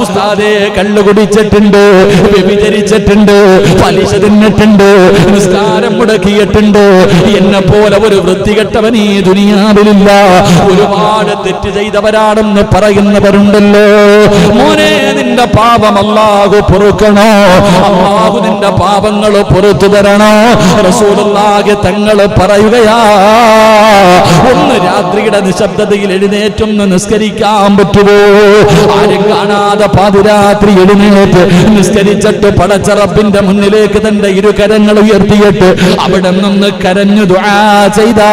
ഉസ്താദേ കള്ളു കുടിച്ചിട്ടുണ്ട്, വ്യഭിചരിച്ചിട്ടുണ്ട്, പലിശ തിന്നിട്ടുണ്ട്, നിസ്കാരം മുടക്കിയിട്ടുണ്ട്. എന്നെ പോലെ ഒരു വൃത്തികെട്ടവൻ ഈ ദുനിയാവിലില്ല. ഒരുപാട് തെറ്റ് ചെയ്തവരാണെന്ന് പറയുന്നവരുണ്ടല്ലോ. മോനെ, നിന്റെ പാപം അല്ലാഹു പൊറുക്കണോ? അല്ലാഹു നിന്റെ പാപങ്ങൾ പുറത്തു തരണോ? റസൂലുള്ളാഹി തങ്ങൾ പറയുകയാ, ഒന്ന് രാത്രിയുടെ നിശബ്ദതയിൽ എഴുന്നേറ്റൊന്ന് നിസ്കരിക്കാൻ പറ്റുമോ? ആരും കാണാതെ പാതിരാത്രി എഴുന്നേറ്റ് നിസ്കരിച്ചിട്ട് പടച്ച റബ്ബിന്റെ മുന്നിലേക്ക് തന്റെ ഇരുകരങ്ങൾ ഉയർത്തിയിട്ട് അവിടെ നിന്ന് കരഞ്ഞു ദുആ ചെയ്താ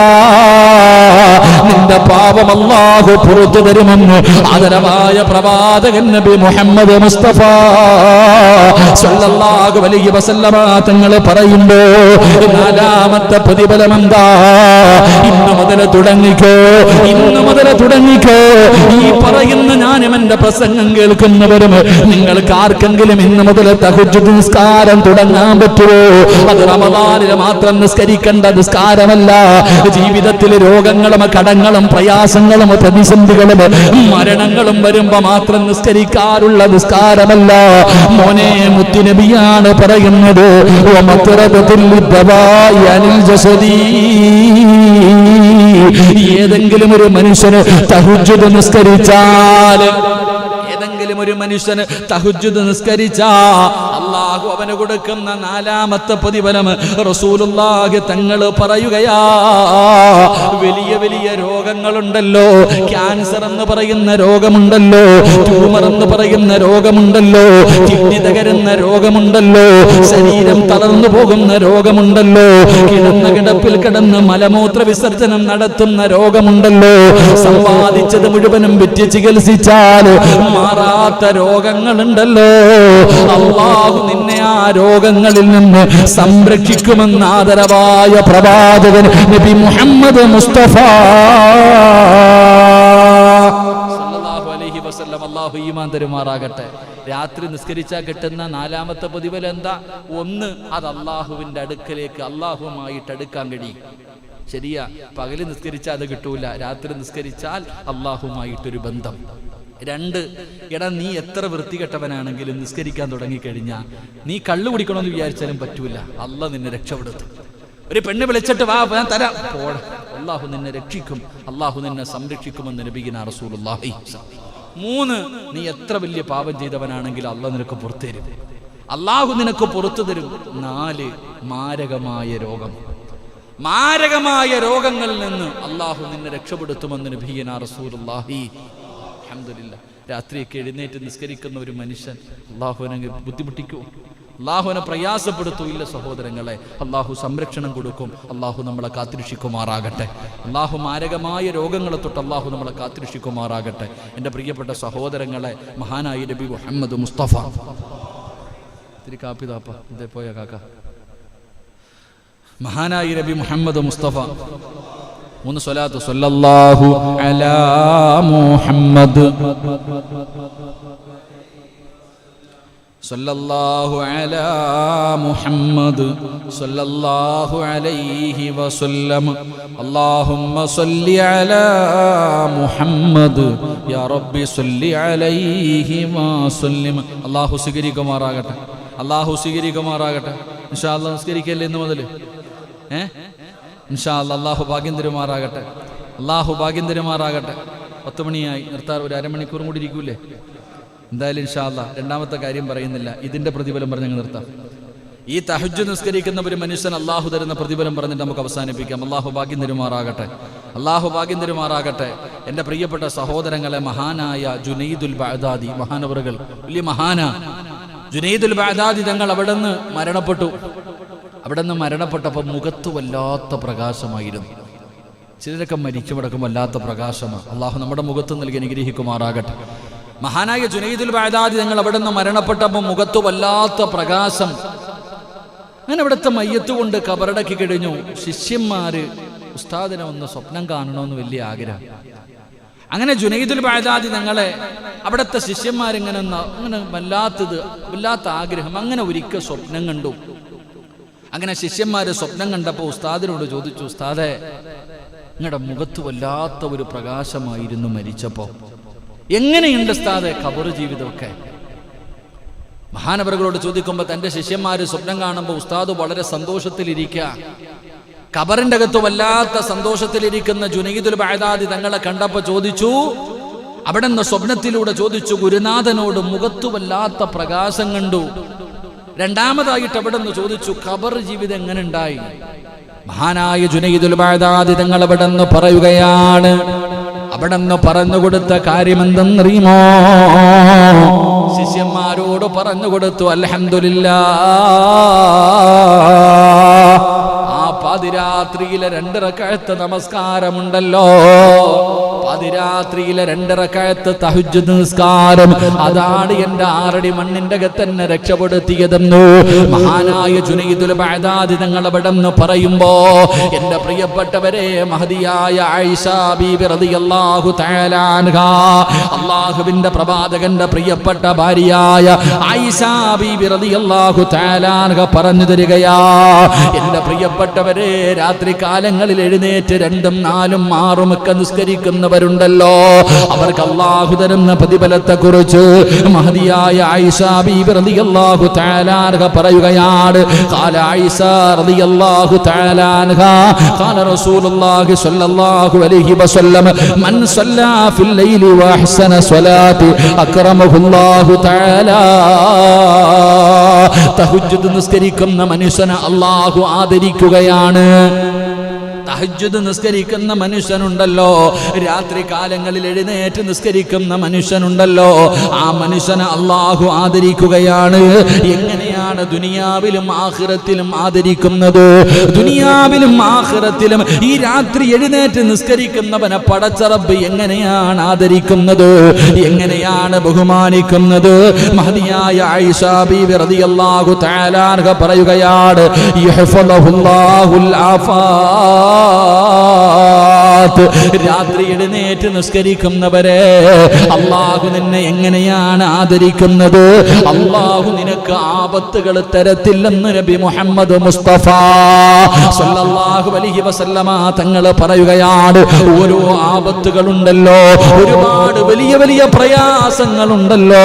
നിന്റെ പാപം അല്ലാഹു പുറത്തു തരുമെന്ന് ആദരവായ പ്രവാചകൻ നബി മുഹമ്മദ് മുസ്തഫ സല്ലല്ലാഹു അലൈഹി വസല്ലമ തങ്ങൾ പറയുമ്പോ നാലാമത്തെ പ്രതിഫലം എന്താ? ഇന്ന് മുതൽ തുടങ്ങിക്കോ, ഇന്ന് മുതൽ തുടങ്ങിക്കോ. ഈ പറയുന്ന ഞാനും എന്റെ പ്രസംഗം കേൾക്കുന്നവരും നിങ്ങൾക്ക് ആർക്കെങ്കിലും ഇന്ന് മുതൽ തഹജ്ജുദ് നിസ്കാരം തുടങ്ങാൻ പറ്റുമോ? അത് റമദാനിൽ മാത്രം നിസ്കരിക്കേണ്ട നിസ്കാരമല്ല. ജീവിതത്തിൽ രോഗങ്ങളും കടങ്ങളും പ്രയാസങ്ങളും പ്രതിസന്ധികളും മരണങ്ങളും വരുമ്പോ മാത്രം നിസ്കരിക്കാറുള്ള നിസ്കാരമല്ല. മോനെ, മുത്തുനബിയാണ് പറയുന്നത്, ഏതെങ്കിലും ഒരു മനുഷ്യന് തഹജ്ജുദ് നിസ്കരിച്ചാൽ, ഏതെങ്കിലും ഒരു മനുഷ്യന് തഹജ്ജുദ് നിസ്കരിച്ചാ അല്ലാഹു അവന് കൊടുക്കുന്ന നാലാമത്തെ പ്രതിഫലം റസൂലുള്ളാഹി തങ്ങൾ പറയുകയാ, വലിയ വലിയ രോഗങ്ങളുണ്ടല്ലോ, ക്യാൻസർ എന്ന് പറയുന്ന രോഗമുണ്ടല്ലോ, ട്യൂമർ എന്ന് പറയുന്ന രോഗമുണ്ടല്ലോ, കിഡ്നി തകരുന്ന രോഗമുണ്ടല്ലോ, ശരീരം തളർന്നു പോകുന്ന രോഗമുണ്ടല്ലോ, കിടന്ന കിടപ്പിൽ കിടന്ന് മലമൂത്ര വിസർജനം നടത്തുന്ന രോഗമുണ്ടല്ലോ, സമ്പാദിച്ചത് മുഴുവനും വിറ്റ് ചികിത്സിച്ചാൽ മാറാത്ത രോഗങ്ങളുണ്ടല്ലോ. അല്ലാഹു നിന്നെ ആ രോഗങ്ങളിൽ നിന്ന് സംരക്ഷിക്കുമെന്ന് ആദരവായ പ്രവാചകൻ നബി മുഹമ്മദ് മുസ്തഫ സല്ലല്ലാഹു അലൈഹി വസല്ലം. അല്ലാഹു ഈമാൻ തരുമാറാകട്ടെ. രാത്രി നിസ്കരിച്ചാൽ കിട്ടുന്ന നാലാമത്തെ പ്രതിഫലം എന്താ? ഒന്ന്, അത് അല്ലാഹുവിന്റെ അടുക്കലേക്ക് അല്ലാഹുവുമായിട്ട് അടുക്കാൻ കഴിയും. ശരിയാ, പകല് നിസ്കരിച്ചാൽ അത് കിട്ടൂല, രാത്രി നിസ്കരിച്ചാൽ അല്ലാഹുവുമായിട്ടൊരു ബന്ധം. രണ്ട്, എടാ നീ എത്ര വൃത്തികെട്ടവനാണെങ്കിലും നിസ്കരിക്കാൻ തുടങ്ങിക്കഴിഞ്ഞാൽ നീ കള്ളു കുടിക്കണമെന്ന് വിചാരിച്ചാലും പറ്റൂല, അള്ളാഹ് നിന്നെ രക്ഷപ്പെടുത്തും. ഒരു പെണ്ണ് വിളിച്ചിട്ട് വാ ഞാൻ തരാം, പോടാ, അള്ളാഹു നിന്നെ രക്ഷിക്കും, അള്ളാഹു നിന്നെ സംരക്ഷിക്കുമെന്ന് നബിയുനാ റസൂലുള്ളാഹി. മൂന്ന്, നീ എത്ര വലിയ പാപം ചെയ്തവനാണെങ്കിലും അള്ളാഹ് നിനക്ക് പുറത്തു തരും, അള്ളാഹു നിനക്ക് പുറത്തു തരും. നാല്, മാരകമായ രോഗം, മാരകമായ രോഗങ്ങളിൽ നിന്ന് അള്ളാഹു നിന്നെ രക്ഷപ്പെടുത്തുമെന്ന് നബിയുനാ റസൂലുള്ളാഹി. അൽഹംദുലില്ലാഹ്. രാത്രിയൊക്കെ എഴുന്നേറ്റ് നിസ്കരിക്കുന്ന ഒരു മനുഷ്യൻ അള്ളാഹുവിനെ ബുദ്ധിമുട്ടിക്കൂ, അള്ളാഹുവിനെ പ്രയാസപ്പെടുത്തൂ? ഇല്ല സഹോദരങ്ങളെ, അള്ളാഹു സംരക്ഷണം കൊടുക്കും. അള്ളാഹു നമ്മളെ കാത്തിരക്ഷിക്കുമാറാകട്ടെ. അള്ളാഹു മാരകമായ രോഗങ്ങളെ തൊട്ട് അള്ളാഹു നമ്മളെ കാത്തിരക്ഷിക്കുമാറാകട്ടെ. എൻ്റെ പ്രിയപ്പെട്ട സഹോദരങ്ങളെ, മഹാനായ നബി മുഹമ്മദ് മുസ്തഫ, ഇത്തിരി കാപ്പി താപ്പ ഇതേ പോയ കാക്ക, മഹാനായ നബി മുഹമ്മദ് മുസ്തഫ മൂന്ന് സ്വലാത്ത്. സല്ലല്ലാഹു അലാ മുഹമ്മദ്, സല്ലല്ലാഹു അലാ മുഹമ്മദ്, സല്ലല്ലാഹു അലൈഹി വസല്ലം. അല്ലാഹുമ്മ സല്ലി അലാ മുഹമ്മദ്, യാ റബ്ബി സല്ലി അലൈഹി വസല്ലം. അല്ലാഹു സ്വീകരിക്കുമാറാകട്ടെ, അല്ലാഹു സ്വീകരിക്കുമാറാകട്ടെ. ഇൻഷാ അല്ലാഹ് നിസ്കരിക്കല്ലേ ഇന്ന് മുതൽ? ഇൻഷാ അല്ലാഹ് അല്ലാഹു ഭാഗ്യം തരുമാറാകട്ടെ, അല്ലാഹു ഭാഗ്യം തരുമാറാകട്ടെ. 10 മണിയായി, നിർത്താർ. ഒരു അരമണിക്കൂറും കൂടി ഇരിക്കൂലേ? എന്തായാലും ഇൻഷാ അല്ലാഹ് രണ്ടാമത്തെ കാര്യം പറയുന്നില്ല, ഇതിന്റെ പ്രതിഫലം പറഞ്ഞ് നിർത്താം. ഈ തഹജ്ജുദ് നിസ്കരിക്കുന്ന ഒരു മനുഷ്യൻ അല്ലാഹു തരുന്ന പ്രതിഫലം പറഞ്ഞിട്ട് നമുക്ക് അവസാനിപ്പിക്കാം. അല്ലാഹു ഭാഗ്യം തരുമാറാകട്ടെ, അല്ലാഹു ഭാഗ്യം തരുമാറാകട്ടെ. എൻ്റെ പ്രിയപ്പെട്ട സഹോദരങ്ങളെ, മഹാനായ ജുനൈദുൽ ബഅദാദി മഹാനവറുകൾ, വലിയ മഹാനാ ജുനൈദുൽ ബഅദാദി തങ്ങൾ അവിടെ നിന്ന് മരണപ്പെട്ടു. അവിടെ നിന്ന് മരണപ്പെട്ടപ്പോൾ മുഖത്ത് വല്ലാത്ത പ്രകാശമായിരുന്നു. ചിലരൊക്കെ മരിച്ചു കിടക്കും, വല്ലാത്ത പ്രകാശമാണ്. അള്ളാഹു നമ്മുടെ മുഖത്ത് നൽകി അനുഗ്രഹിക്കുമാറാകട്ടെ. മഹാനായ ജുനൈദുൽ ബഅദാദി തങ്ങൾ അവിടെ നിന്ന് മരണപ്പെട്ടപ്പോൾ മുഖത്ത് വല്ലാത്ത പ്രകാശം. അങ്ങനെ അവിടുത്തെ മയ്യത്ത് കൊണ്ട് കബറടക്കി കഴിഞ്ഞു. ശിഷ്യന്മാര് ഉസ്താദിനെ ഒന്ന് സ്വപ്നം കാണണമെന്ന് വലിയ ആഗ്രഹം. അങ്ങനെ ജുനൈദുൽ ബഅദാദി തങ്ങളെ അവിടുത്തെ ശിഷ്യന്മാരിങ്ങനെ വല്ലാത്ത ആഗ്രഹം. അങ്ങനെ ഒരിക്കൽ സ്വപ്നം കണ്ടു. അങ്ങനെ ശിഷ്യന്മാര് സ്വപ്നം കണ്ടപ്പോൾ ഉസ്താദിനോട് ചോദിച്ചു, ഉസ്താദേ, നിങ്ങളുടെ മുഖത്ത് വല്ലാത്ത ഒരു പ്രകാശമായിരുന്നു മരിച്ചപ്പോ, എങ്ങനെയുണ്ട് ഉസ്താദേ ഖബർ ജീവിതമൊക്കെ? മഹാനവറുകളോട് ചോദിക്കുമ്പോൾ തൻ്റെ ശിഷ്യന്മാര് സ്വപ്നം കാണുമ്പോൾ ഉസ്താദ് വളരെ സന്തോഷത്തിലിരിക്കുക. ഖബറിന്റെ അകത്ത് വല്ലാത്ത സന്തോഷത്തിലിരിക്കുന്ന ജുനൈദുൽ ബഅദാദി തങ്ങളെ കണ്ടപ്പോൾ ചോദിച്ചു, അവിടെ നിന്ന് സ്വപ്നത്തിലൂടെ ചോദിച്ചു, ഗുരുനാഥനോട് മുഖത്തു വല്ലാത്ത പ്രകാശം കണ്ടു. രണ്ടാമതായിട്ട് അവിടെ നിന്ന് ചോദിച്ചു, ഖബർ ജീവിതം എങ്ങനെ ഉണ്ടായി? മഹാനായ ജുനൈദുൽ ബഅദാദി തങ്ങൾ അവിടെ നിന്ന് പറയുകയാണ്, അവിടെ നിന്ന് പറഞ്ഞു കൊടുത്ത കാര്യം എന്തെന്നറിയുമോ? ശിഷ്യന്മാരോട് പറഞ്ഞു കൊടുത്തു, അൽഹംദുലില്ലാഹ്, ആ പാതിരാത്രിയിലെ 2 റക്അത്ത് നമസ്കാരമുണ്ടല്ലോ, പാതിരാത്രിയിലെ 2 റക്അത്ത് തഹജ്ജുദ് നിസ്കാരം, അതാണ് എന്റെ 6 അടി മണ്ണിന്റെ അകത്ത് തന്നെ രക്ഷപ്പെടുത്തിയതെന്നു മഹാനായ ജുനൈദുൽ ബഅദാദി തങ്ങൾ അവിടെ നിന്ന് പറയുമ്പോ, എന്റെ പ്രിയപ്പെട്ടവരെ, മഹദിയായ ആയിഷ ബീബി റളിയല്ലാഹു തആല അൻഹാ, അല്ലാഹുവിന്റെ പ്രവാചകന്റെ പ്രിയപ്പെട്ട ഭാര്യയായ ആയിഷ ബീബി റളിയല്ലാഹു തആല അൻഹ പറഞ്ഞു തരികയാ, എന്റെ പ്രിയപ്പെട്ടവരെ, രാത്രി കാലങ്ങളിൽ എഴുന്നേറ്റ് 2ഉം 4ഉം 6ഉം ഒക്കെ നിസ്കരിക്കുന്നവരുണ്ടല്ലോ, അവർക്ക് അല്ലാഹു തരുന്ന പ്രതിഫലത്തെ കുറിച്ച് മഹദിയായ ആയിഷ ബീബി റളിയല്ലാഹു തആല അൻഹ പറയുകയാണ്. ഖാല ആയിഷ റളിയല്ലാഹു തആല അൻഹ, ഖാല റസൂലുള്ളാഹി സ്വല്ലല്ലാഹു അലൈഹി വസല്ലം, മൻ സല്ലാ ഫിൽ ലൈലി വഅഹ്സന സ്വലാത്തി അക്റമഹുല്ലാഹു തആല, തഹജ്ജുദ് നിസ്കരിക്കുന്ന മനുഷ്യനെ അല്ലാഹു ആദരിക്കുകയാണ്. തഹജ്ജുദ് നിസ്കരിക്കുന്ന മനുഷ്യനുണ്ടല്ലോ, രാത്രി കാലങ്ങളിൽ എഴുന്നേറ്റ് നിസ്കരിക്കുന്ന മനുഷ്യനുണ്ടല്ലോ, ആ മനുഷ്യനെ അല്ലാഹു ആദരിക്കുകയാണ്. എങ്ങനെയാണ് ദുനിയാവിലും ആഖിറത്തിലും ആദരിക്കുന്നത്? ദുനിയാവിലും ആഖിറത്തിലും ഈ രാത്രി എഴുന്നേറ്റ് നിസ്കരിക്കുന്നവനെ പടച്ച റബ്ബ് എങ്ങനെയാണ് ആദരിക്കുന്നത്, എങ്ങനെയാണ് ബഹുമാനിക്കുന്നത്? മഹദിയായ ആയിഷ ബീബി റളിയല്ലാഹു തആല അൻഹ പറയുകയാണ്, യഹ്ഫദുല്ലാഹുൽ ആഫാ, രാത്രി എഴുന്നേറ്റ് നിസ്കരിക്കുന്നവരെ അല്ലാഹു നിന്നെ എങ്ങനെയാണ് ആദരിക്കുന്നത്? അല്ലാഹു നിനക്ക് ആപത്തുകൾ തരത്തില്ലെന്ന് നബി മുഹമ്മദ് മുസ്തഫ സല്ലല്ലാഹു അലൈഹി വസല്ലമ തങ്ങൾ പറയുകയാണ്. ഓരോ ആപത്തുകളുണ്ടല്ലോ, ഒരുപാട് വലിയ വലിയ പ്രയാസങ്ങളുണ്ടല്ലോ,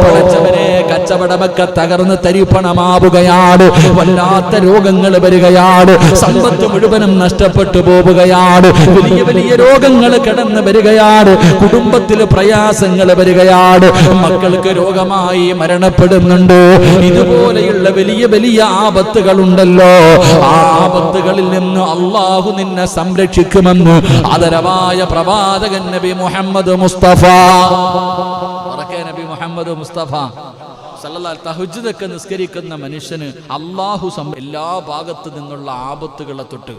പടച്ചവനെ, കച്ചവടമൊക്കെ തകർന്ന് തരിപ്പണമാവുകയാണ്, വല്ലാത്ത രോഗങ്ങൾ വരികയാണ്, സമ്പത്ത് മുഴുവനും നഷ്ടപ്പെട്ടു പോവുകയാണ്, വലിയ വലിയ രോഗങ്ങൾ കടന്നു വരികയാണ്, കുടുംബത്തിൽ പ്രയാസങ്ങൾ വരികയാണ്, മക്കൾക്ക് രോഗമായി മരണപ്പെടുന്നുണ്ട്. ഇതുപോലെയുള്ള വലിയ വലിയ ആപത്തുകളുണ്ടല്ലോ, ആ ആപത്തുകളിൽ നിന്ന് അല്ലാഹു നിന്നെ സംരക്ഷിക്കുമെന്ന് ആദരവായ പ്രവാചകൻ നബി മുഹമ്മദ് മുസ്തഫ, നബി മുഹമ്മദ് മുസ്തഫ സല്ലല്ലാഹു തഹജ്ജുദൊക്കെ നിസ്കരിക്കുന്ന മനുഷ്യന് അല്ലാഹു എല്ലാ ഭാഗത്തു നിന്നുള്ള ആപത്തുകളെ തൊട്ട്,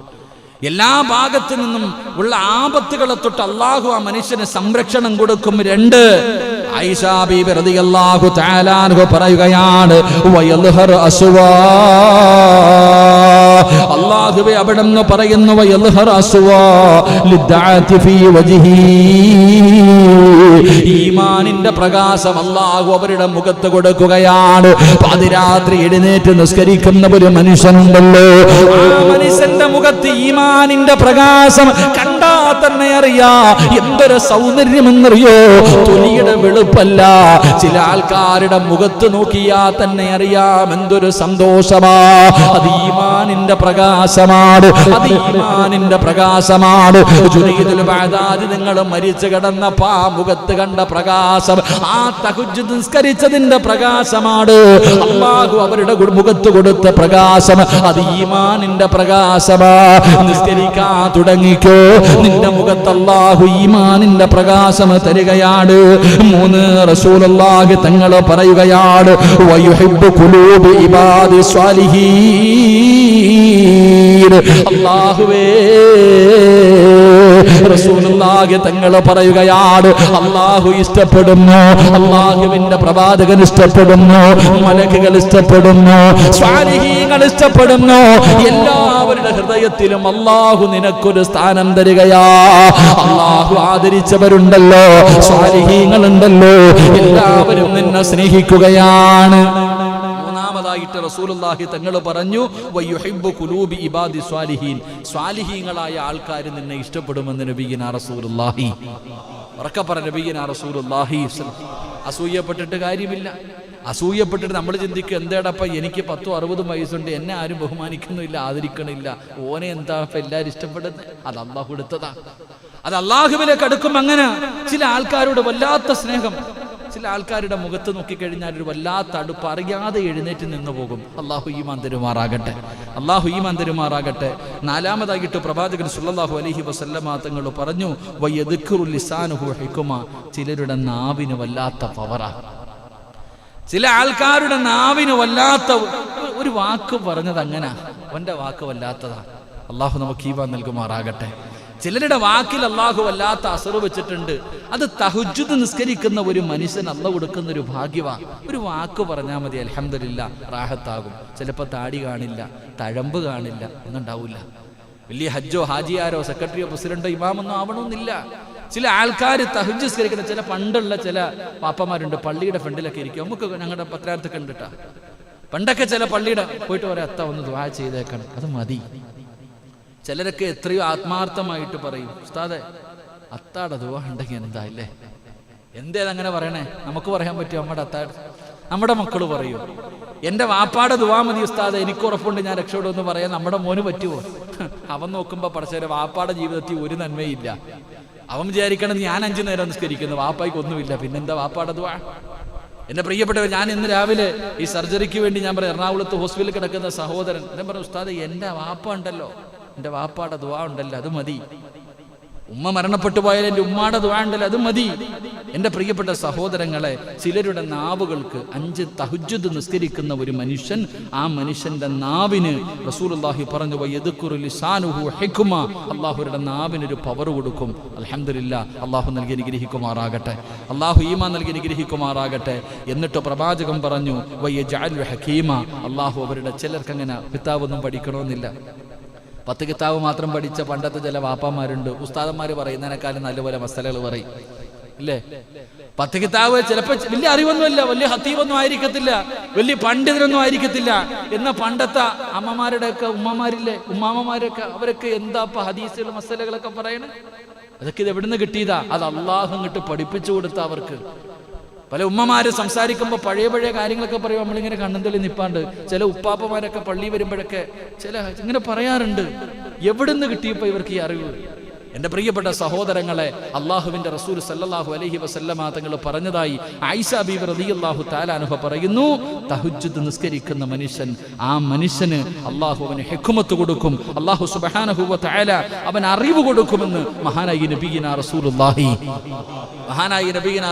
എല്ലാ ഭാഗത്തു നിന്നും ഉള്ള ആപത്തുകളെ തൊട്ട് അല്ലാഹു ആ മനുഷ്യന് സംരക്ഷണം കൊടുക്കും. 2, ആയിഷ ബീബി റളിയല്ലാഹു തആല അൻഹ പറയുകയാണ്, വയൽഹർ അസ്വാ, അല്ലാഹുവേ അവിടെന്ന് പറയുന്നു, വയൽഹർ അസ്വാ ലിദ്ദഅതി ഫീ വജ്ഹി, ഈമാനിന്റെ പ്രകാശം അല്ലാഹു അവരുടെ മുഖത്ത് കൊടുക്കുകയാണ്. പാതിരാത്രി എഴുന്നേറ്റ് നിസ്കരിക്കുന്ന ഒരു മനുഷ്യനുണ്ടല്ലോ, ആ മനുഷ്യന്റെ മുഖത്ത് ഈമാനിന്റെ പ്രകാശം കണ്ടാ തന്നെ അറിയാ എന്തൊരു സൗന്ദര്യമെന്നറിയോ, തൊലിയുടെ വെളുപ്പല്ല, ചില ആൾക്കാരുടെ മുഖത്ത് നോക്കിയാ തന്നെ അറിയാം എന്തൊരു സന്തോഷമാ. അത് ഈമാനിന്റെ പ്രകാശമാണ്, അത് ഈമാനിന്റെ പ്രകാശമാണ്. ജുനൈദുൽ ബഅദാദി നിങ്ങൾ മരിച്ചു കിടന്നപ്പോ ആ മുഖത്ത് കണ്ട പ്രകാശം, ആ തഹജ്ജുദ് നിസ്കരിച്ചതിന്റെ പ്രകാശമാണ്. അല്ലാഹു അവരുടെ മുഖത്ത് കൊടുത്ത പ്രകാശം, അത് ഈമാനിന്റെ പ്രകാശമാ. നിസ്കരിക്കാൻ തുടങ്ങിക്കോ, നിന്റെ മുഖത്ത് അല്ലാഹു ഈമാനിന്റെ പ്രകാശം തരികയാണ്. 3 റസൂലുള്ളാഹി തങ്ങൾ പറയുകയാണ്, വയുഹിബ്ബു ഖുലൂബി ഇബാദി സ്വാലിഹീൻ, അല്ലാഹുവേ, റസൂലുള്ളാഹി തങ്ങൾ പറയുകയാണ്, അല്ലാഹു ഇഷ്ടപ്പെടുന്നു, അല്ലാഹുവിന്റെ പ്രവാചകൻ ഇഷ്ടപ്പെടുന്നു, മലക്കുകൾ ഇഷ്ടപ്പെടുന്നു, സ്വാലിഹീങ്ങൾ ഇഷ്ടപ്പെടുന്നു, എല്ലാവരുടെ ഹൃദയത്തിലും അല്ലാഹു നിനക്കൊരു സ്ഥാനം തരികയാ. അല്ലാഹു ആദരിച്ചവരുണ്ടല്ലോ, സ്വാലിഹീങ്ങളുണ്ടല്ലോ, എല്ലാവരും നിന്നെ സ്നേഹിക്കുകയാണ്. മൂന്നാമതായിട്ട് റസൂലുള്ളാഹി തങ്ങൾ പറഞ്ഞു, വയുഹിബ്ബു ഖുലൂബി ഇബാദി സ്വാലിഹീൻ, സ്വാലിഹീങ്ങളായ ആൾക്കാർ നിന്നെ ഇഷ്ടപ്പെടുമെന്ന് നബിയിനാ റസൂലുള്ളാഹി ഉറക്കെ പറ നബിയിനാ റസൂലുള്ളാഹി. അസൂയപ്പെട്ടിട്ട് കാര്യമില്ല. അസൂയപ്പെട്ടിട്ട് നമ്മൾ ചിന്തിക്കും, എന്തേടപ്പ എനിക്ക് 10-60 വയസ്സുണ്ട്, എന്നെ ആരും ബഹുമാനിക്കുന്നില്ല, ആദരിക്കണില്ല, ഓനെ എന്താ ഇപ്പം എല്ലാവരും ഇഷ്ടപ്പെടുന്നത്? അത് അള്ളാഹു എടുത്തതാ. അത് അള്ളാഹുവിലേക്ക് അടുക്കും. അങ്ങനെ ചില ആൾക്കാരോട് വല്ലാത്ത സ്നേഹം, ചില ആൾക്കാരുടെ മുഖത്ത് നോക്കിക്കഴിഞ്ഞാൽ ഒരു വല്ലാത്ത അടുപ്പ്, അറിയാതെ എഴുന്നേറ്റ് നിന്ന് പോകും. അള്ളാഹു ഈമാൻ തരുമാറാകട്ടെ, അള്ളാഹു ഈമാൻ തരുമാറാകട്ടെ. നാലാമതായിട്ട് പ്രവാചകൻ സല്ലല്ലാഹു അലൈഹി വസല്ലമ തങ്ങൾ പറഞ്ഞു, വയദ്കുറു ലിസാനുഹു ഹിക്മ. ചിലരുടെ നാവിന് വല്ലാത്ത പവറാ. ചില ആൾക്കാരുടെ നാവിന് വല്ലാത്ത ഒരു വാക്ക് പറഞ്ഞത് അങ്ങനെ, അവന്റെ വാക്ക് വല്ലാത്തതാ. അള്ളാഹു നമുക്ക് ഈമാൻ നൽകുമാറാകട്ടെ. ചിലരുടെ വാക്കിൽ അള്ളാഹു വല്ലാത്ത അസറ് വെച്ചിട്ടുണ്ട്. അത് തഹജ്ജുദ് നിസ്കരിക്കുന്ന ഒരു മനുഷ്യൻ അള്ളാഹു കൊടുക്കുന്ന ഒരു ഭാഗ്യവാ. ഒരു വാക്ക് പറഞ്ഞാൽ മതി, അൽഹംദുലില്ലാ, റാഹത്താകും. ചിലപ്പോൾ താടി കാണില്ല, തഴമ്പ് കാണില്ല, ഒന്നും ഉണ്ടാവില്ല. വലിയ ഹജ്ജോ ഹാജിയാരോ സെക്രട്ടറിയോ പ്രസിഡന്റോ ഇമാമൊന്നും ആവണമെന്നില്ല. ചില ആൾക്കാർ തഹജ്ജുദ് നിസ്കരിക്കുന്ന ചില പണ്ടുള്ള ചില പാപ്പമാരുണ്ട്, പള്ളിയുടെ ഫ്രണ്ടിലൊക്കെ ഇരിക്കും. നമുക്ക് ഞങ്ങളുടെ പത്രാർത്ഥൊക്കെ കണ്ടിട്ടാ. പണ്ടൊക്കെ ചില പള്ളിയുടെ പോയിട്ട് പറയാം, അത്ത ഒന്ന് ദുആ ചെയ്തേക്കണം, അത് മതി. ചിലരൊക്കെ എത്രയോ ആത്മാർത്ഥമായിട്ട് പറയും, ഉസ്താദെ അത്താടെ ദുആ ഉണ്ടെങ്കിൽ എന്താ ഇല്ലേ? എന്തേതങ്ങനെ പറയണേ? നമുക്ക് പറയാൻ പറ്റുമോ? നമ്മുടെ മക്കള് പറയൂ, എൻ്റെ വാപ്പാടെ ദുആ മതി ഉസ്താദെ, എനിക്ക് ഉറപ്പുണ്ട് ഞാൻ രക്ഷപ്പെടുമെന്ന് പറയാൻ നമ്മുടെ മോന് പറ്റുമോ? അവൻ നോക്കുമ്പോൾ പടച്ചവരെ വാപ്പാടെ ജീവിതത്തിൽ ഒരു നന്മയില്ല. അവൻ വിചാരിക്കണത് ഞാൻ 5 നേരം നിസ്കരിക്കുന്നു, വാപ്പായ്ക്ക് ഒന്നുമില്ല, പിന്നെന്താ വാപ്പാടെ ദുആ? എന്റെ പ്രിയപ്പെട്ടവർ, ഞാൻ ഇന്ന് രാവിലെ ഈ സർജറിക്ക് വേണ്ടി ഞാൻ പറയാം, എറണാകുളത്ത് ഹോസ്പിറ്റലിൽ കിടക്കുന്ന സഹോദരൻ ഞാൻ പറഞ്ഞു, ഉസ്താദെ എൻ്റെ വാപ്പ ഉണ്ടല്ലോ, എൻ്റെ വാപ്പാടെ ദുആ ഉണ്ടല്ലോ, അത് മതി. ഉമ്മ മരണപ്പെട്ടു പോയാൽ എൻ്റെ ഉമ്മാടെ ദുആ ഉണ്ടല്ലോ, അത് മതി. എൻ്റെ പ്രിയപ്പെട്ട സഹോദരങ്ങളെ, ചിലരുടെ നാവുകൾക്ക് 5 തഹജ്ജുദ് നിസ്കരിക്കുന്ന ഒരു മനുഷ്യൻ, ആ മനുഷ്യന്റെ നാവിന് റസൂലുള്ളാഹി പറഞ്ഞു, വയദ്കുറു ലിസാനുഹു ഹിക്മ. അള്ളാഹുരുടെ നാവിനൊരു പവർ കൊടുക്കും. അൽഹംദുലില്ലാ, അള്ളാഹു നൽകി അനുഗ്രഹിക്കുമാറാകട്ടെ, അള്ളാഹു ഈമാൻ നൽകി അനുഗ്രഹിക്കുമാറാകട്ടെ. എന്നിട്ട് പ്രവാചകൻ പറഞ്ഞു, വയജഅലു ഹകീമ. അള്ളാഹു അവരുടെ, ചിലർക്ക് അങ്ങനെ കിതാബൊന്നും പഠിക്കണമെന്നില്ല, 10 കിതാബ് മാത്രം പഠിച്ച പണ്ടത്തെ ചില വാപ്പമാരുണ്ട്. ഉസ്താദന്മാർ പറയുന്നതിനേക്കാളും നല്ലപോലെ മസലകൾ പറയും, ഇല്ലേ? 10 കിതാബ് ചിലപ്പോൾ വലിയ അറിവൊന്നുമില്ല, വലിയ ഹത്തീബൊന്നും ആയിരിക്കത്തില്ല, വലിയ പണ്ഡിതരൊന്നും ആയിരിക്കത്തില്ല. എന്ന പണ്ടത്തെ അമ്മമാരുടെയൊക്കെ ഉമ്മമാരില്ലേ, ഉമ്മാമ്മമാരൊക്കെ, അവരൊക്കെ എന്താ ഹദീസുകൾ മസലകളൊക്കെ പറയണേ? അതൊക്കെ ഇത് എവിടുന്ന് കിട്ടിയതാ? അത് അള്ളാഹു ഇങ്ങോട്ട് പഠിപ്പിച്ചു കൊടുത്ത അവർക്ക്. പല ഉമ്മമാര് സംസാരിക്കുമ്പോൾ പഴയ കാര്യങ്ങളൊക്കെ പറയും, നമ്മളിങ്ങനെ കണ്ണന്തള്ളി നിപ്പാണ്ട്. ചില ഉപ്പാപ്പമാരൊക്കെ പള്ളി വരുമ്പോഴൊക്കെ ചില ഇങ്ങനെ പറയാറുണ്ട്, എവിടുന്ന് കിട്ടിയപ്പോ ഇവർക്ക് ഈ അറിവ്? എൻ്റെ പ്രിയപ്പെട്ട സഹോദരങ്ങളെ, അള്ളാഹുവിൻ്റെ റസൂൽ സല്ലല്ലാഹു അലൈഹി വസല്ലമ തങ്ങൾ പറഞ്ഞതായി ആയിഷ ബീവി റളിയല്ലാഹു തആല അൻഹ പറയുന്നു, തഹജ്ജുദ് നിസ്കരിക്കുന്ന മനുഷ്യൻ, ആ മനുഷ്യന് അള്ളാഹു അവന് ഹിക്മത്ത് കൊടുക്കും, അള്ളാഹു സുബ്ഹാനഹു വ തആല അവൻ അറിവ് കൊടുക്കുമെന്ന് മഹാനായി നബിയിനാ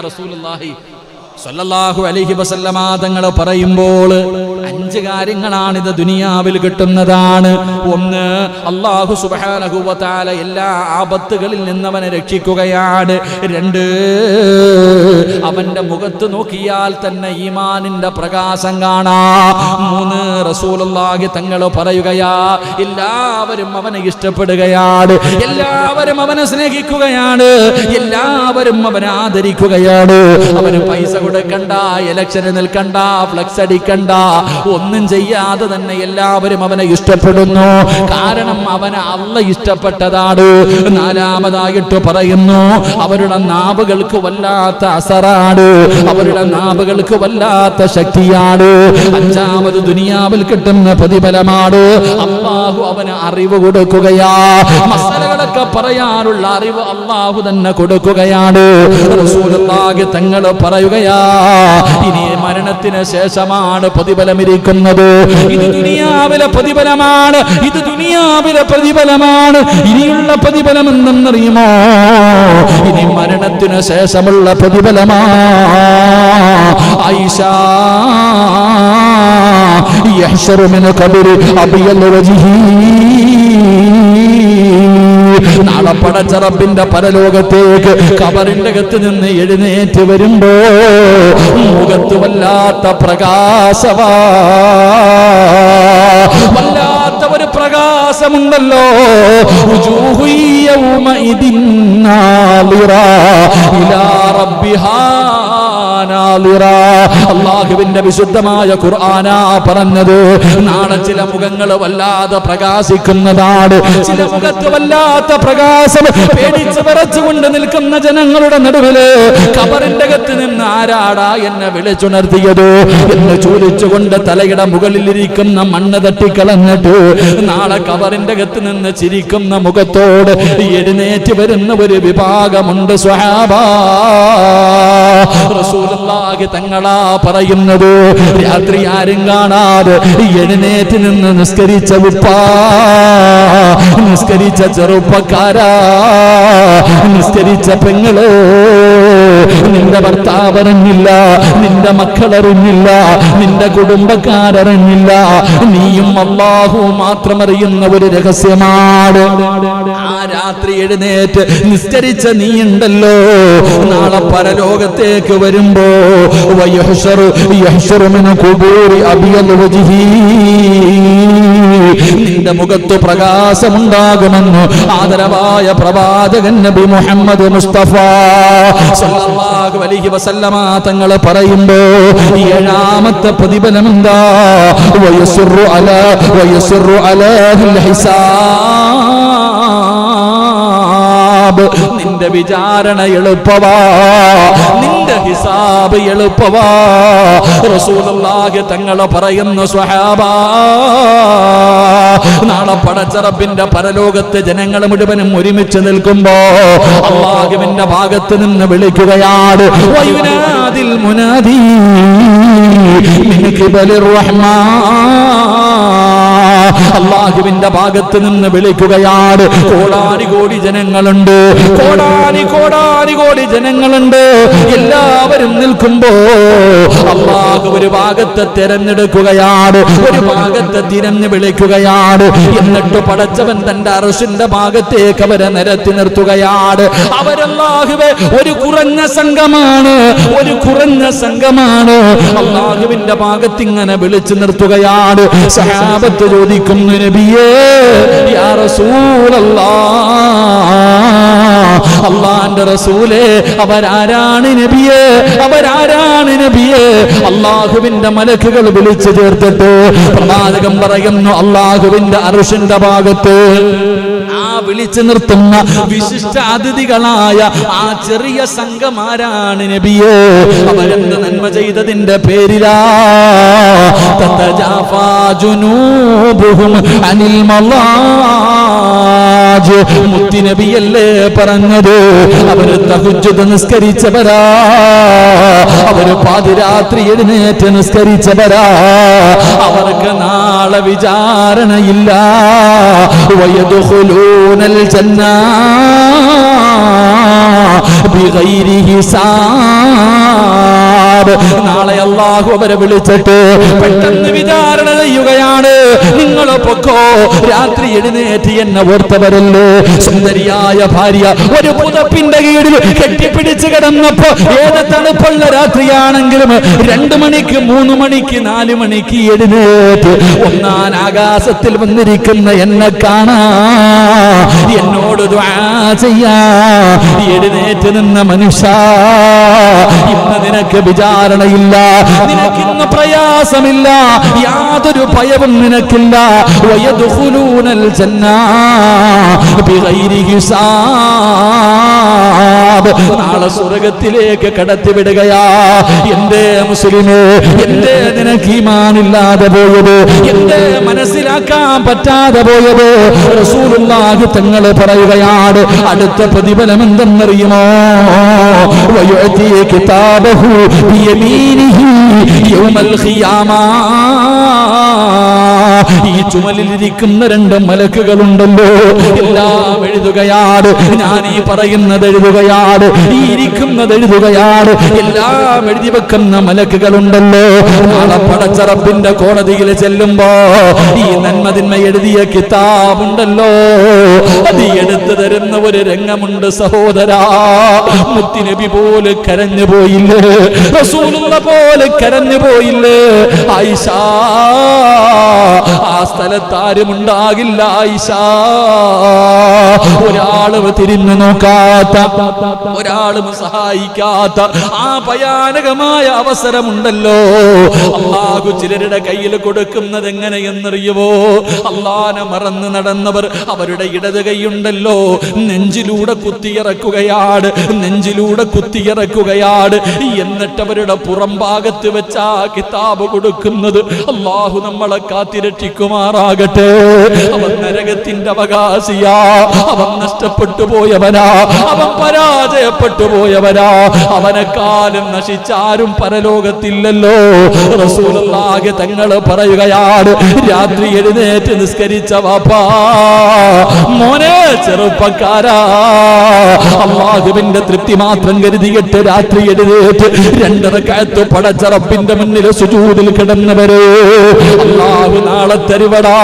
റസൂലുള്ളാഹി സല്ലല്ലാഹു അലൈഹി വസല്ലമ തങ്ങൾ പറയുമ്പോൾ 5 കാര്യങ്ങളാണിത് ദുനിയാവിൽ കിട്ടുന്നതാണ്. 1, അല്ലാഹു സുബ്ഹാനഹു വ തആല എല്ലാ ആപത്തുകളിൽ നിന്ന് അവനെ രക്ഷിക്കുകയാണ്. 2, അവന്റെ മുഖത്ത് നോക്കിയാൽ തന്നെ ഈമാനിന്റെ പ്രകാശം കാണാം. 3, റസൂലുള്ളാഹി തങ്ങൾ പറയുകയാ, എല്ലാവരും അവനെ ഇഷ്ടപ്പെടുകയാണ്, എല്ലാവരും അവനെ സ്നേഹിക്കുകയാണ്, എല്ലാവരും അവനെ ആദരിക്കുകയാണ്. അവന് പൈസ കൊടുക്കണ്ട, ഇലക്ഷന് നിൽക്കണ്ട, ഫ്ലക്സ് അടിക്കണ്ട, ഒന്നും ചെയ്യാതെ തന്നെ എല്ലാവരും അവനെ ഇഷ്ടപ്പെടുന്നു. കാരണം അവനെ അല്ലാഹ് ഇഷ്ടപ്പെട്ടതാണ്. 4മതായിട്ട് പറയുന്നു, അവരുടെ നാവുകൾക്ക് വല്ലാത്ത അസറാണ്, അവരുടെ നാവുകൾക്ക് വല്ലാത്ത ശക്തിയാണ്. 5മത് ദുനിയാവിൽ കിട്ടുന്ന പ്രതിഫലമാണ്, അല്ലാഹു അവന് അറിവ് കൊടുക്കുകയാ. മസലകളൊക്കെ പറയാനുള്ള അറിവ് അല്ലാഹു തന്നെ കൊടുക്കുകയാണ്. റസൂലുള്ളാഹി തങ്ങൾ പറയുകയാ, ഇനി മരണത്തിന് ശേഷമാണ് പ്രതിഫലം ഇരിക്കുന്നത്. ഇത് ദുനിയാവിലെ പ്രതിഫലമാണ്, ഇത് ദുനിയാവിലെ പ്രതിഫലമാണ്. ഇനിയുള്ള പ്രതിഫലം എന്തെന്നറിയുമോ? ഇനി മരണത്തിന് ശേഷമുള്ള പ്രതിഫലമാ. ആയിഷ യഹ്ശറു മിൻ ഖബരി അബിയൽ വജ്ഹി. നാളെ പടച്ച റബ്ബിന്റെ പരലോകത്തേക്ക് ഖബറിന്റെ അകത്ത് നിന്ന് എഴുന്നേറ്റ് വരുമ്പോ മുഖത്ത് വല്ലാത്ത പ്രകാശമാ, വല്ലാത്ത ഒരു പ്രകാശമുണ്ടല്ലോ. വുജൂഹു യൗമഇദിൻ നാളിറ ഇലാ റബ്ബിഹാ അല്ലാഹുവിന്റെ വിശുദ്ധമായ ഖുർആനാ പറഞ്ഞത്. നാളെ ചില മുഖങ്ങൾ വല്ലാതെ പ്രകാശിക്കുന്നതാണ്, ചില മുഖത്ത് വല്ലാത്ത പ്രകാശം പേടിച്ച് വിറച്ചുകൊണ്ട് നിൽക്കുന്ന ജനങ്ങളുടെ നടുവില് ഖബറിന്റെ അകത്ത് നിന്ന് ആരാടാ എന്നെ വിളിച്ചുണർത്തിയത് എന്ന് ചോദിച്ചുകൊണ്ട് തലയുടെ മുകളിലിരിക്കുന്ന മണ്ണ് തട്ടിക്കളഞ്ഞിട്ട് നാളെ ഖബറിന്റെ അകത്ത് നിന്ന് ചിരിക്കുന്ന മുഖത്തോട് എഴുന്നേറ്റ് വരുന്ന ഒരു വിഭാഗമുണ്ട് സ്വഹാബാ. റസൂലുള്ളാഹി തങ്ങളാ പറയുന്നത്. രാത്രി ആരും കാണാതെ എഴുന്നേറ്റ് നിന്ന് നിസ്കരിച്ച ഉപ്പാ, നിസ്കരിച്ച ചെറുപ്പക്കാരാ, നിസ്കരിച്ച പെങ്ങള്, നിന്റെ ഭർത്താവ് അറിഞ്ഞില്ല, നിന്റെ മക്കളറിഞ്ഞില്ല, നിന്റെ കുടുംബക്കാരറിഞ്ഞില്ല, നീയും അല്ലാഹുവും മാത്രം അറിയുന്ന ഒരു രഹസ്യമാണ്. ആ രാത്രി എഴുന്നേറ്റ് നിസ്കരിച്ച നീ ഉണ്ടല്ലോ, നാളെ പരലോകത്തേക്ക് വരുമ്പോ നിന്റെ മുഖത്ത് പ്രകാശമുണ്ടാകുമെന്ന് ആദരവായ പ്രവാചകൻ നബി മുഹമ്മദ് മുസ്തഫ സല്ലല്ലാഹു അലൈഹി വസല്ലമ തങ്ങൾ പറയുമ്പോ ഏഴാമത്തെ പ്രതിഫലം എന്താ? വയസ്റു അലാഹിൽ ഹിസാബ്. നിന്റെ വിചാരണ എളുപ്പവാ, നിന്റെ ഹിസാബ് എളുപ്പവാ. റസൂലുള്ളാഹി തങ്ങൾ പറയുന്നു സ്വഹാബാ, നാളെ പടച്ച റബ്ബിന്റെ പരലോകത്ത് ജനങ്ങൾ മുഴുവനും ഒരുമിച്ച് നിൽക്കുമ്പോ അല്ലാഹുവിന്റെ ഭാഗത്ത് നിന്ന് വിളിക്കുകയാണ്. വയുനാദിൽ മുനാദി മിൻ ഖിബലിർ റഹ്മാൻ. അല്ലാഹുവിന്റെ ഭാഗത്ത് നിന്ന് വിളിക്കുകയാണ്. കോടാനി കോടി ജനങ്ങളുണ്ട്, കോടാനി കോടി ജനങ്ങളുണ്ട്. എല്ലാവരും നിൽക്കുമ്പോ അല്ലാഹു ഒരു ഭാഗത്തെ തിരഞ്ഞെടുക്കുകയാണ്, ഒരു ഭാഗത്തെ തിരഞ്ഞു വിളിക്കുകയാണ്. എന്നിട്ട് പടച്ചവൻ തന്റെ അർശിന്റെ ഭാഗത്തേക്ക് അവരെ നിരത്തി നിർത്തുകയാണ്. അവരല്ലാഹുവേ ഒരു കുറഞ്ഞ സംഘമാണ്, ഒരു കുറഞ്ഞ സംഘമാണ്. അല്ലാഹുവിന്റെ ഭാഗത്ത് ഇങ്ങനെ വിളിച്ചു നിർത്തുകയാണ്. സഹാബത്ത് ചോദിക്കുന്നു, നബിയേ യാ റസൂലല്ലാഹ്, അല്ലാഹുവിന്റെ റസൂലേ അവരാരാണ് നബിയേ, അവരാരാണ് നബിയേ? അല്ലാഹുവിന്റെ മലക്കുകൾ വിളിച്ചു ചേർത്തിട്ട് പ്രവാചകൻ പറയുന്നു, അല്ലാഹുവിന്റെ അർശിന്റെ ഭാഗത്ത് ആ വിളിച്ചു നിർത്തുന്ന വിശിഷ്ട അതിഥികളായ ആ ചെറിയ സംഘമാരാണ് നബിയേ? അവരെന്ത് നന്മ ചെയ്തതിന്റെ പേരിലാ? തതജാഫാ ജുനൂബുഹും അനിൽ മളാജ്. മുത്തി നബിയല്ലേ പറഞ്ഞത്, അവര് തഹജ്ജുദ് നിസ്കരിച്ചവരാ, അവര് പാതിരാത്രി എഴുന്നേറ്റ് നിസ്കരിച്ചവരാ. അവർക്ക് നാളെ വിചാരണയില്ല. വയദ്ഖുലൂനൽ ജന്ന ബിഗൈരി ഹിസാബ്. നാളെ അല്ലാഹു അവരെ വിളിച്ചിട്ട് പെട്ടെന്ന് വിചാരണ ചെയ്യുകയാണ്. നിങ്ങൾ പൊക്കോ, രാത്രി എഴുന്നേറ്റ് എന്നെ ഓർത്തവരല്ലേ? സുന്ദരിയായ ഭാര്യ ഒരു പുതപ്പിന്റെ കീഴിൽ കെട്ടിപ്പിടിച്ച് കിടന്നപ്പോ ഏത് തണുപ്പുള്ള രാത്രിയാണെങ്കിലും 2 മണിക്ക് 3 മണിക്ക് 4 മണിക്ക് എഴുന്നേറ്റ് ഒന്നാൻ ആകാശത്തിൽ വന്നിരിക്കുന്ന എന്നെ കാണാ, എന്നോട് ദുആ ചെയ്യാ എഴുന്നേറ്റ് നിന്ന മനുഷ്യ, ഇന്ന് നിനക്ക് വിചാരണയില്ല, നിനക്കിന്ന് പ്രയാസമില്ല, യാതൊരു ഭയവും നിനക്കില്ല. വയദ്ഖുലൂനൽ ജന്ന ബിഗൈരി ഹിസാബ്. നാളെ സ്വർഗ്ഗത്തിലേക്ക് കടത്തിവിടുകയാ. എന്തേ മുസ്ലിമേ, എന്തേ നിനക്ക് ഈമാനില്ലാതെ പോയത്, എന്തേ മനസ്സിലാക്കാൻ പറ്റാതെ പോയത്? റസൂലുള്ളാഹി തങ്ങൾ പറയുകയാണ്, അടുത്ത പ്രതിഫലം എന്തെന്നറിയുമോ? വയുഅതി കിതാബഹു ബിയമീനിഹി യൗമൽ ഖിയാമ. ഈ ചുമലിലിരിക്കുന്ന 2 മലക്കുകളുണ്ടല്ലോ, എല്ലാം എഴുതുകയാണ്. ഞാൻ ഈ പറയുന്നത് എഴുതുകയാണ്, ഈ ഇരിക്കുന്നത് എഴുതുകയാണ്. എല്ലാം എഴുതി വെക്കുന്ന മലക്കുകളുണ്ടല്ലോ. നാളെ പടച്ച റബ്ബിന്റെ കോടതിയിൽ ചെല്ലുമ്പോ ഈ നന്മതിന്മ എഴുതിയ കിതാബുണ്ടല്ലോ, അത് എടുത്തു തരുന്ന ഒരു രംഗമുണ്ട് സഹോദരാ. മുത്തുനബി പോലെ കരഞ്ഞു പോയില്ലേ? റസൂലുള്ള പോലെ കരഞ്ഞു പോയില്ലേ? ആയിഷ ആ സ്ഥലത്താരും ഉണ്ടാകില്ല ആയിഷ. ഒരാളും തിരിഞ്ഞു നോക്കാത്ത, ഒരാളും സഹായിക്കാത്ത ആ ഭയാനകമായ അവസരമുണ്ടല്ലോ, അല്ലാഹു ചിലരുടെ കയ്യിൽ കൊടുക്കുന്നത് എങ്ങനെയെന്നറിയുവോ? അല്ലാഹനെ മറന്ന് നടന്നവർ അവരുടെ ഇടത് കൈയുണ്ടല്ലോ നെഞ്ചിലൂടെ കുത്തിയിറക്കുകയാണ്, നെഞ്ചിലൂടെ കുത്തിയിറക്കുകയാണ്. എന്നിട്ട് അവരുടെ പുറം ഭാഗത്ത് വെച്ച ആ കിതാബ് കൊടുക്കുന്നത്. അല്ലാഹു നമ്മളെ കാത്തിരക്ഷിക്കുമാറാകട്ടെ. അവൻ നരകത്തിന്റെ അവകാശിയാ, അവൻ നഷ്ടപ്പെട്ടു പോയവനാ, അവൻ പരാജയപ്പെട്ടു പോയവനാ. അവനെക്കാലം നശിച്ചാരും പരലോകത്തില്ലല്ലോ. റസൂലുള്ളാഹി തങ്ങൾ പറയുകയാണ്, രാത്രി എഴുന്നേറ്റ് നിസ്കരിച്ച വാപ്പാ, മോനെ ചെറുപ്പക്കാരാ, അല്ലാഹുവിന്റെ തൃപ്തി മാത്രം കരുതിയിട്ട് രാത്രി എഴുന്നേറ്റ് 2 റക്അത്ത് പടച്ച റബ്ബിന്റെ മുന്നിൽ സുജൂദിൽ കിടന്നവരെ അല്ലാഹു നാളെ തരുവടാ.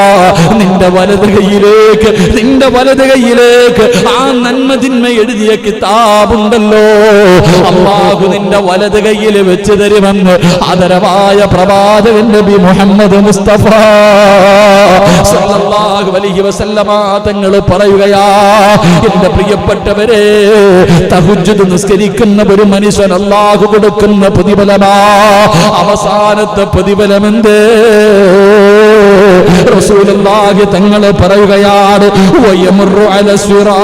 നിന്റെ വലത് കൈയിലേക്ക്, നിന്റെ വലത് കൈയിലേക്ക് ആ നന്മ തിന്മ എഴുതിയ കിതാബുണ്ടല്ലോ, അല്ലാഹു നിന്റെ വലത് കൈയിൽ വെച്ച് തരുമെന്ന് ആദരവായ പ്രവാചകൻ നബി മുഹമ്മദ് മുസ്തഫ സല്ലല്ലാഹു അലൈഹി വസല്ലമ തങ്ങൾ പറയുകയാ. എന്റെ പ്രിയപ്പെട്ടവരെ, തഹജ്ജുദ് നിസ്കരിക്കുന്ന ഒരു മനുഷ്യൻ അല്ലാഹു കൊടുക്കുന്ന പ്രതിഫലമാ. അവസാനത്തെ പ്രതിഫലം എന്തേ? റസൂലുള്ളാഹി തങ്ങൾ പറയുകയാണ്, വയമുറു അലസ്വിറാത്ത്.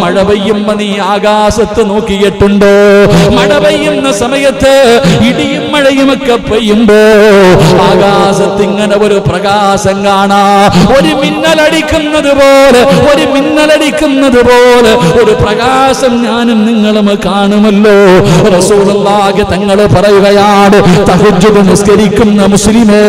മഴ പെയ്യുമ്പോ നീ ആകാശത്ത് നോക്കിയിട്ടുണ്ടോ? മഴ പെയ്യുന്ന സമയത്ത് ഇടിയും മഴയും ഒക്കെ പെയ്യുമ്പോ ആകാശത്ത് ഇങ്ങനെ ഒരു പ്രകാശം കാണാ. ഒരു മിന്നലടിക്കുന്നത് പോലെ, ഒരു മിന്നലടിക്കുന്നത് പോലെ ഒരു പ്രകാശം ഞാനും നിങ്ങളും കാണുമല്ലോ. റസൂലുള്ളാഹി തങ്ങൾ പറയുകയാണ്, തഹജ്ജുദ് നിസ്കരിക്കുന്ന മുസ്ലിമേ,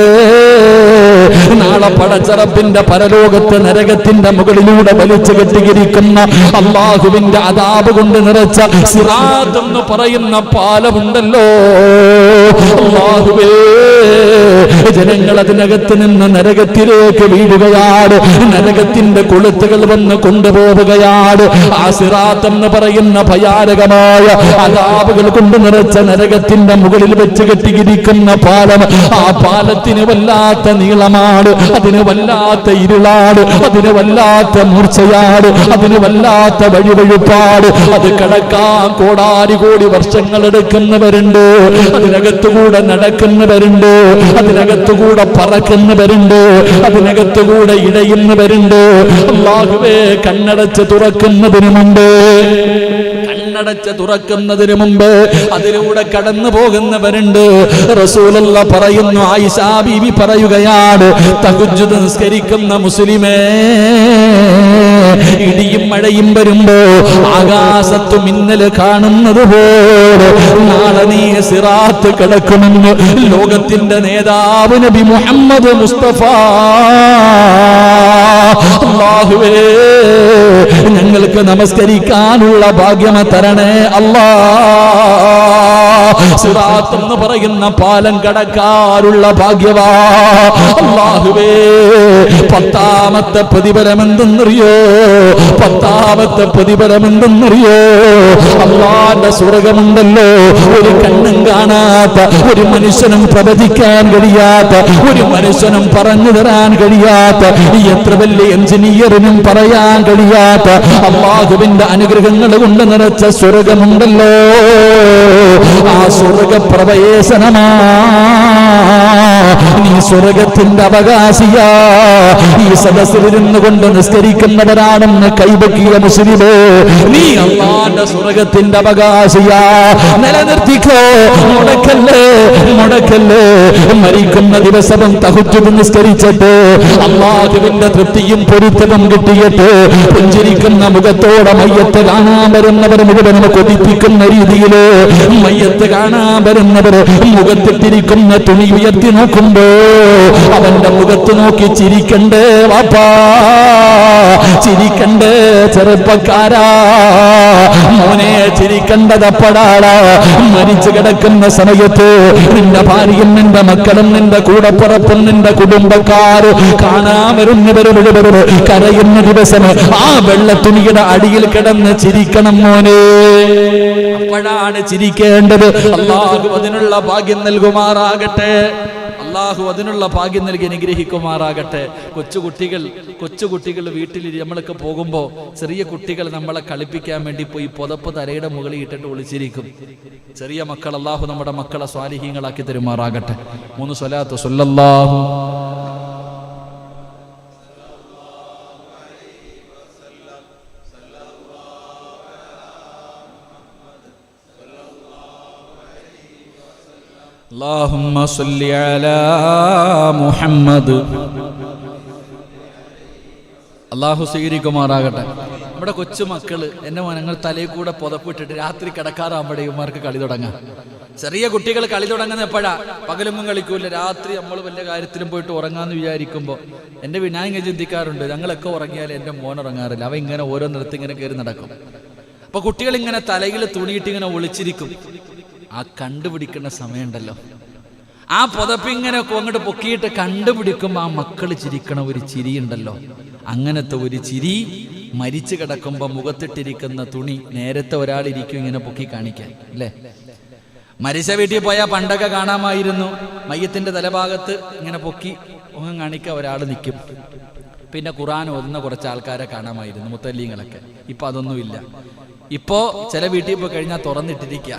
നാളെ പടച്ച റബ്ബിന്റെ പരലോകത്ത് നരകത്തിന്റെ മുകളിലൂടെ വലിച്ചു കെട്ടിയിരിക്കുന്ന അല്ലാഹുവിന്റെ അദാബ് കൊണ്ട് നിറച്ച സിറാത്ത് എന്ന് പറയുന്ന പാലമുണ്ടല്ലോ. അല്ലാഹുവേ, ജനങ്ങൾ അതിനകത്ത് നിന്ന് നരകത്തിലേക്ക് വീഴുകയാണ്, നരകത്തിന്റെ കൊളുത്തുകൾ വന്ന് കൊണ്ടുപോവുകയാണ്. ആ സിറാത്ത് എന്ന് പറയുന്ന ഭയാനകമായ അദാബുകൾ കൊണ്ട് നിറച്ച നരകത്തിന്റെ മുകളിൽ വെച്ച് കെട്ടിയിരിക്കുന്ന പാലം, ആ പാലത്തിന് വല്ലാത്ത നീളമാണ്, അതിന് വല്ലാത്ത ഇരുളാണ്, അതിന് വല്ലാത്ത മൂർച്ചയാണ്, അതിന് വല്ലാത്ത വഴിവഴുപ്പാട്. അത് കടക്കാൻ കോടാനുകോടി വർഷങ്ങൾ എടുക്കുന്നവരുണ്ട്, അതിനകത്തുകൂടെ നടക്കുന്നവരുണ്ട്, അതിനകത്തുകൂടെ പറക്കുന്നവരുണ്ട്, അതിനകത്തുകൂടെ ഇടയുന്നവരുണ്ട്. അല്ലാഹുവേ, കണ്ണടച്ച് തുറക്കുന്നതിന് മുമ്പ്, കണ്ണടച്ച് തുറക്കുന്നതിന് മുമ്പ് അതിലൂടെ കടന്നു പോകുന്നവരുണ്ട്. റസൂലുള്ളാഹി പറയുന്നു, ആയിഷ ബീവി പറയുകയാണ്, തഹജ്ജുദ് നിസ്കരിക്കുന്ന മുസ്ലിമേ, ഇടിയും മഴയും വരുമ്പോ ആകാശത്ത് മിന്നൽ കാണുന്നത് പോലെ നാളെ നീ സിറാത്ത് കിടക്കുമെന്ന് ലോകത്തിന്റെ നേതാവ് നബി മുഹമ്മദ് മുസ്തഫ. അല്ലാഹുവേ, ഞങ്ങൾക്ക് നമസ്കരിക്കാനുള്ള ഭാഗ്യം തരണേ അല്ലാ. സിറാത്ത് എന്ന് പറയുന്ന പാലം കടക്കാനുള്ള ഭാഗ്യവാ. അല്ലാഹുവേ, 10ാമത്തെ പ്രതിഫലം എന്തെന്നറിയോ? 10ാമത്തെ പ്രതിഫലം എന്തെന്നറിയോ? അല്ലാഹുവിന്റെ സ്വർഗ്ഗമുണ്ടല്ലോ, ഒരു കണ്ണും കാണാത്ത, ഒരു മനുഷ്യനും പ്രവചിക്കാൻ കഴിയാത്ത, ഒരു മനുഷ്യനും പറഞ്ഞു തരാൻ കഴിയാത്ത, എത്ര വലിയ എഞ്ചിനീയറിനും പറയാൻ കഴിയാത്ത അല്ലാഹുവിന്റെ അനുഗ്രഹങ്ങൾ കൊണ്ട് നിറച്ച സ്വർഗ്ഗമുണ്ടല്ലോ. ആ സ്വർഗ്ഗപ്രവേശനമാ. നീ സ്വർഗ്ഗത്തിന്റെ അവകാശിയാ. ഈ സദസ്സിൽ ഇരുന്നു കൊണ്ട് നിസ്കരിക്കുന്നവരാണെന്ന് കൈവക്കിയ മുസ്ലിമേ, നീ അല്ലാഹുവിന്റെ സ്വർഗ്ഗത്തിന്റെ അവകാശിയാ. നിലനിർത്തിക്കോ, മുടക്കല്ലേ, മുടക്കല്ലേ. മരിക്കുന്ന ദിവസവും തഹജ്ജുദ് നിസ്കരിച്ചിട്ട് അല്ലാഹുവിന്റെ തൃപ്തിയും പൊരുത്തവും കിട്ടിയിട്ട് പുഞ്ചിരിക്കുന്ന മുഖത്തോടെ മയ്യത്ത് കാണാൻ വരുന്നവർ മുഴുവനും കൊതിപ്പിക്കുന്ന രീതിയില് മയ്യത്ത് കാണാൻ വരുന്നവര് മുഖത്തിട്ടിരിക്കുന്ന തുണി ഉയർത്തി നോക്കുമ്പോ അവന്റെ മുഖത്ത് നോക്കി ചിരിക്കണ്ടേ വാപ്പാ? ചിരിക്കണ്ടേ ചെറുപ്പക്കാരാ, മോനെ ചിരിക്കണ്ടതപ്പടാടാ. മരിച്ചു കിടക്കുന്ന സമയത്ത് നിന്റെ ഭാര്യയും നിന്റെ മക്കളും നിന്റെ കൂടപ്പുറപ്പും നിന്റെ കുടുംബക്കാര് കാണാൻ വരുന്നവർ കരയുന്ന ദിവസം ആ വെള്ളത്തുണിയുടെ അടിയിൽ കിടന്ന് ചിരിക്കണം മോനെ. അപ്പോഴാണ് ചിരിക്കേണ്ടത്. അല്ലാഹു അതിനുള്ള ഭാഗ്യം നൽകുമാറാകട്ടെ. അല്ലാഹു അതിനുള്ള ഭാഗ്യം നൽകി അനുഗ്രഹിക്കുമാറാകട്ടെ. കൊച്ചുകുട്ടികൾ വീട്ടിൽ നമ്മളൊക്കെ പോകുമ്പോൾ ചെറിയ കുട്ടികൾ നമ്മളെ കളിപ്പിക്കാൻ വേണ്ടി പോയി പുതപ്പ് തലയുടെ മുകളിൽ ഇട്ടിട്ട് ഒളിച്ചിരിക്കും. ചെറിയ മക്കൾ, അല്ലാഹു നമ്മുടെ മക്കളെ സ്വാലിഹീങ്ങളാക്കി തരുമാറാകട്ടെ. 3 സ്വലാത്ത് സ്വല്ലല്ലാഹു اللهم صل على محمد. അല്ലാഹു സ്വീകരിക്കുമാറാകട്ടെ. നമ്മുടെ കൊച്ചുമക്കള് എൻ്റെ മോനങ്ങൾ തലയിൽ കൂടെ പുതപ്പിട്ടിട്ട് രാത്രി കിടക്കാറാകുമ്പോഴേ ഇവന്മാർക്ക് കളി തുടങ്ങാം. ചെറിയ കുട്ടികൾ കളി തുടങ്ങുന്ന എപ്പോഴാ? പകലൊന്നും കളിക്കൂല, രാത്രി നമ്മൾ വല്ല കാര്യത്തിലും പോയിട്ട് ഉറങ്ങാന്ന് വിചാരിക്കുമ്പോൾ എൻ്റെ ഞാൻ ഇങ്ങനെ ചിന്തിക്കാറുണ്ട്, ഞങ്ങളൊക്കെ ഉറങ്ങിയാൽ എൻ്റെ മോൻ ഉറങ്ങാറില്ല. അവ ഇങ്ങനെ ഓരോന്നിടത്ത് ഇങ്ങനെ കയറി നടക്കും. അപ്പൊ കുട്ടികൾ ഇങ്ങനെ തലയിൽ തുണിയിട്ട് ഇങ്ങനെ ഒളിച്ചിരിക്കും. ആ കണ്ടുപിടിക്കുന്ന സമയമുണ്ടല്ലോ, ആ പുതപ്പിങ്ങനെ അങ്ങോട്ട് പൊക്കിയിട്ട് കണ്ടുപിടിക്കുമ്പോൾ ആ മക്കൾ ചിരിക്കണ ഒരു ചിരിയുണ്ടല്ലോ, അങ്ങനത്തെ ഒരു ചിരി മരിച്ചു കിടക്കുമ്പോൾ മുഖത്തിട്ടിരിക്കുന്ന തുണി നേരത്തെ ഒരാളിരിക്കും ഇങ്ങനെ പൊക്കി കാണിക്കാൻ, അല്ലേ? മരിച്ച വീട്ടിൽ പോയാൽ പണ്ടൊക്കെ കാണാമായിരുന്നു, മയ്യത്തിന്റെ തലഭാഗത്ത് ഇങ്ങനെ പൊക്കി മുഖം കാണിക്കാൻ ഒരാൾ നിൽക്കും. പിന്നെ ഖുർആൻ ഓതുന്ന കുറച്ച് ആൾക്കാരെ കാണാമായിരുന്നു, മുത്തല്ലീങ്ങളൊക്കെ. ഇപ്പൊ അതൊന്നുമില്ല. ഇപ്പോ ചില വീട്ടിൽ പോയി കഴിഞ്ഞാൽ തുറന്നിട്ടിരിക്കുക,